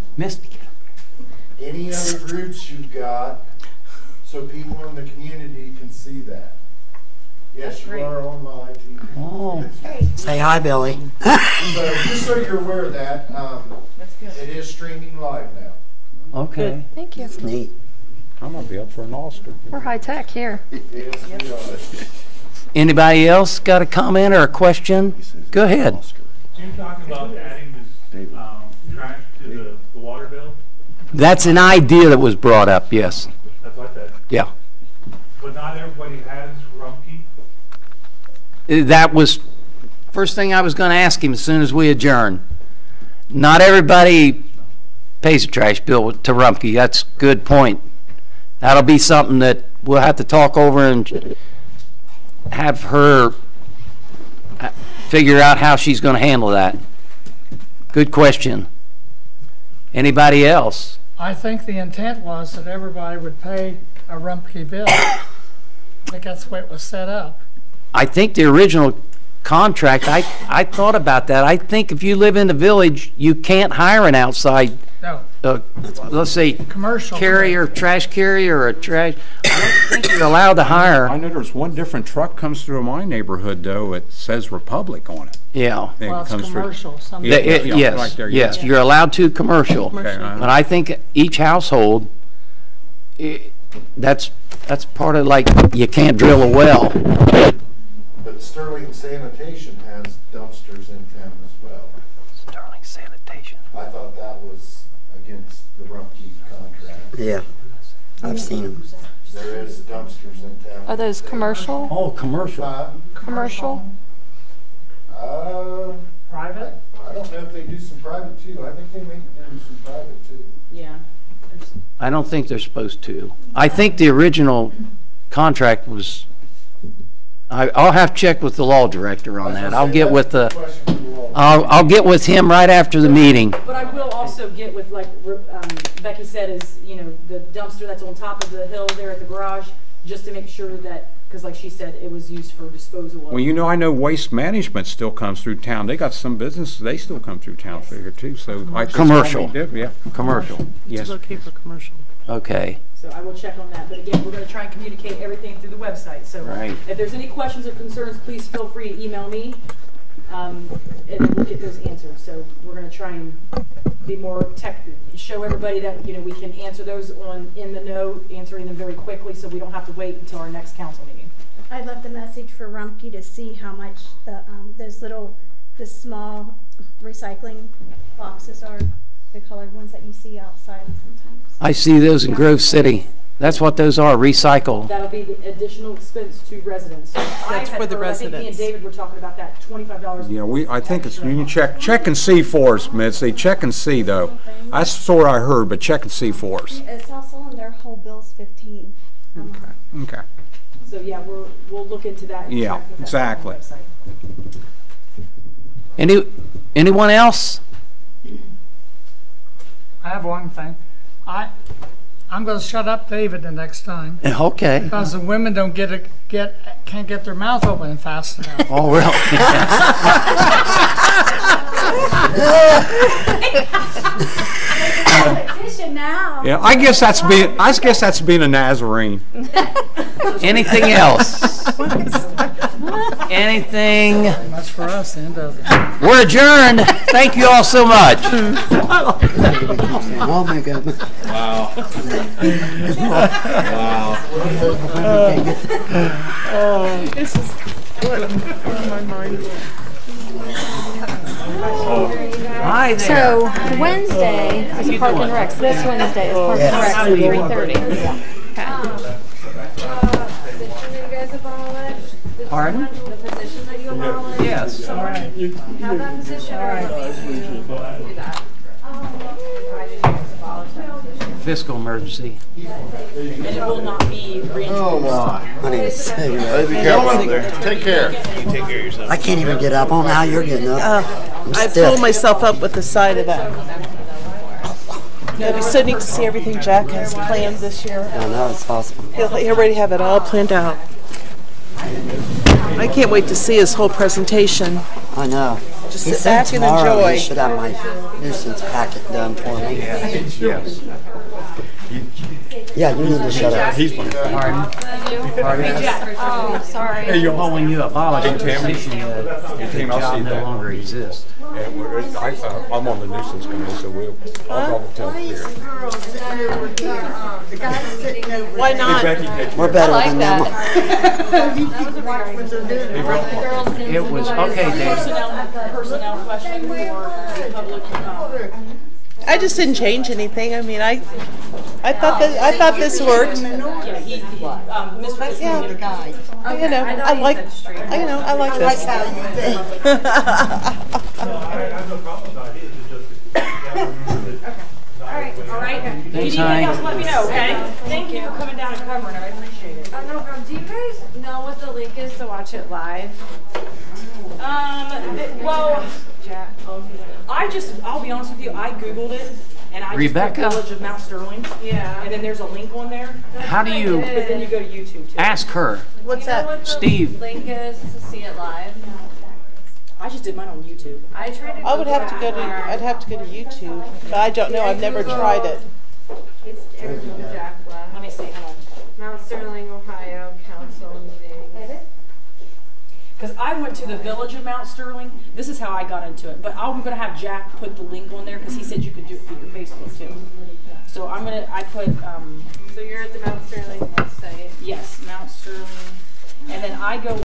any other groups you've got, so people in the community can see that. Yes, you are on live TV. Oh. Say hi, Billy. So just so you're aware of that, it is streaming live now. Okay. Thank you. It's neat. I'm gonna be up for an Oscar. We're high tech here. Yes, we are. Anybody else got a comment or a question? Go ahead. So you're talking about adding this, trash to the water bill? That's an idea that was brought up, yes. That's what that, Yeah. but not everybody has Rumpke. That was first thing I was going to ask him as soon as we adjourn. Not everybody pays a trash bill to Rumpke. That's a good point. That'll be something that we'll have to talk over and have her figure out how she's going to handle that. Good question. Anybody else? I think the intent was that everybody would pay a Rumpke bill. I think that's the way it was set up. I think the original contract, I thought about that. I think if you live in the village, you can't hire an outside, No, let's say, commercial. carrier, trash carrier, or a trash. I don't think you're allowed to hire. I know there's one different truck comes through my neighborhood though. It says Republic on it. Yeah. Well, it's commercial. Some Yeah, Yes, right there, yes, yeah. you're allowed to commercial. Okay, But I think each household, that's part of, like, you can't drill a well. But Sterling Sanitation has dumpsters in town as well. Sterling Sanitation. I thought that was against the Rumpke contract. Yeah, I've seen them. There is dumpsters in town. Are those commercial? Oh, commercial. Commercial? Private? I don't know if they do some private too. I think they may do some private too. Yeah. I don't think they're supposed to. I think the original contract was, I'll have to check with the law director on that. I'll get with the, I'll get with him right after the meeting. But I will also get with, like Becky said, is, you know, the dumpster that's on top of the hill there at the garage, just to make sure that, because like she said, it was used for disposal of. Well, you know, I know Waste Management still comes through town. They got some businesses, they still come through town through here too, so. I just Commercial. probably did, yeah. Commercial. Yes. It's okay for commercial. Okay. So I will check on that, but again, we're gonna try and communicate everything through the website, so. Right. If there's any questions or concerns, please feel free to email me, and then we'll get those answered. So we're gonna try and be more show everybody that, you know, we can answer those in the know, answering them very quickly, so we don't have to wait until our next council meeting. I left a message for Rumpke to see how much the small recycling boxes are, the colored ones that you see outside sometimes. I see those in Grove City. That's what those are, recycle. That'll be the additional expense to residents. That's for the I think me and residents. David were talking about that, $25. Yeah, I think it's, you can check and see for us, Mitzi. Check and see though. That's sort of I heard, but check and see for us. It's also on their whole bill's 15. Okay. So yeah, we'll look into that. And Yeah, check with that exactly. website. Anyone else? I have one thing. I'm going to shut up David the next time. Okay. Because the women don't can't get their mouth open fast enough. Oh, really? Competition now. Yeah, I guess that's being a Nazarene. Anything else? Anything? Much for us then, doesn't it? We're adjourned. Thank you all so much. Oh my goodness. Wow. Wow. This is what my mind was. Hi there. So Wednesday is a Park and Rec. This Wednesday is Park and Rec at 3:30. The position that you guys abolished. Pardon? The position that you abolished. Yes. All right. Have that position or All right. maybe you do that. I didn't abolish that position. Fiscal emergency. And it will not be reintroduced. Oh, my. I need a cigarette. Be careful out there. Take care. I can't even get up. I don't know how you're getting up. I'm I stiff. pulled myself up with the side of that. It'll be so neat to see everything Jack has planned this year. I know, it's awesome. He'll already have it all planned out. I can't wait to see his whole presentation. I know. Just He sit said back and tomorrow enjoy. he should have my nuisance packet done for me. Yes. Yeah, you need to shut up. He's playing. Pardon? Hey, Jack. Oh, sorry. Hey, you're Well, when you abolish a Tammy. position, the Tim, I'll see job you no back. longer exists. I'm on the nuisance committee, so I'll go tell These Clear. girls over here, the guys sitting over Why there. not? We're better I like than that. them. You keep watching what they're doing. It was, okay, Dave. Personnel question for public, I just didn't change anything. I mean, I thought this worked. yeah, Mr. Yeah. The guys. You know, I like this. I like how you think. I have no problem with ideas, it's just, yeah, remember that. All right. If you need Thanks, anything Hy. else, let me know, okay? Thank you for coming down and covering it. I appreciate it. No problem. Do you guys know what the link is to watch it live? Well, I'll be honest with you, I Googled it, and I Rebecca? just put Village of Mount Sterling. Yeah. And then there's a link on there, How do you but then you go to YouTube too. ask her? What's Do you know that? what the Steve. link is to see it live? I just did mine on YouTube. I tried to. I would have to Google go to. it. I'd have to go to YouTube, but I don't know. I've never tried it. It's Jack left. Let me see, hold on. Mount Sterling, Ohio Council meeting. Because I went to the Village of Mount Sterling. This is how I got into it. But I'm going to have Jack put the link on there because he said you could do it through your Facebook too. So I put, So you're at the Mount Sterling website. yes, Mount Sterling. And then I go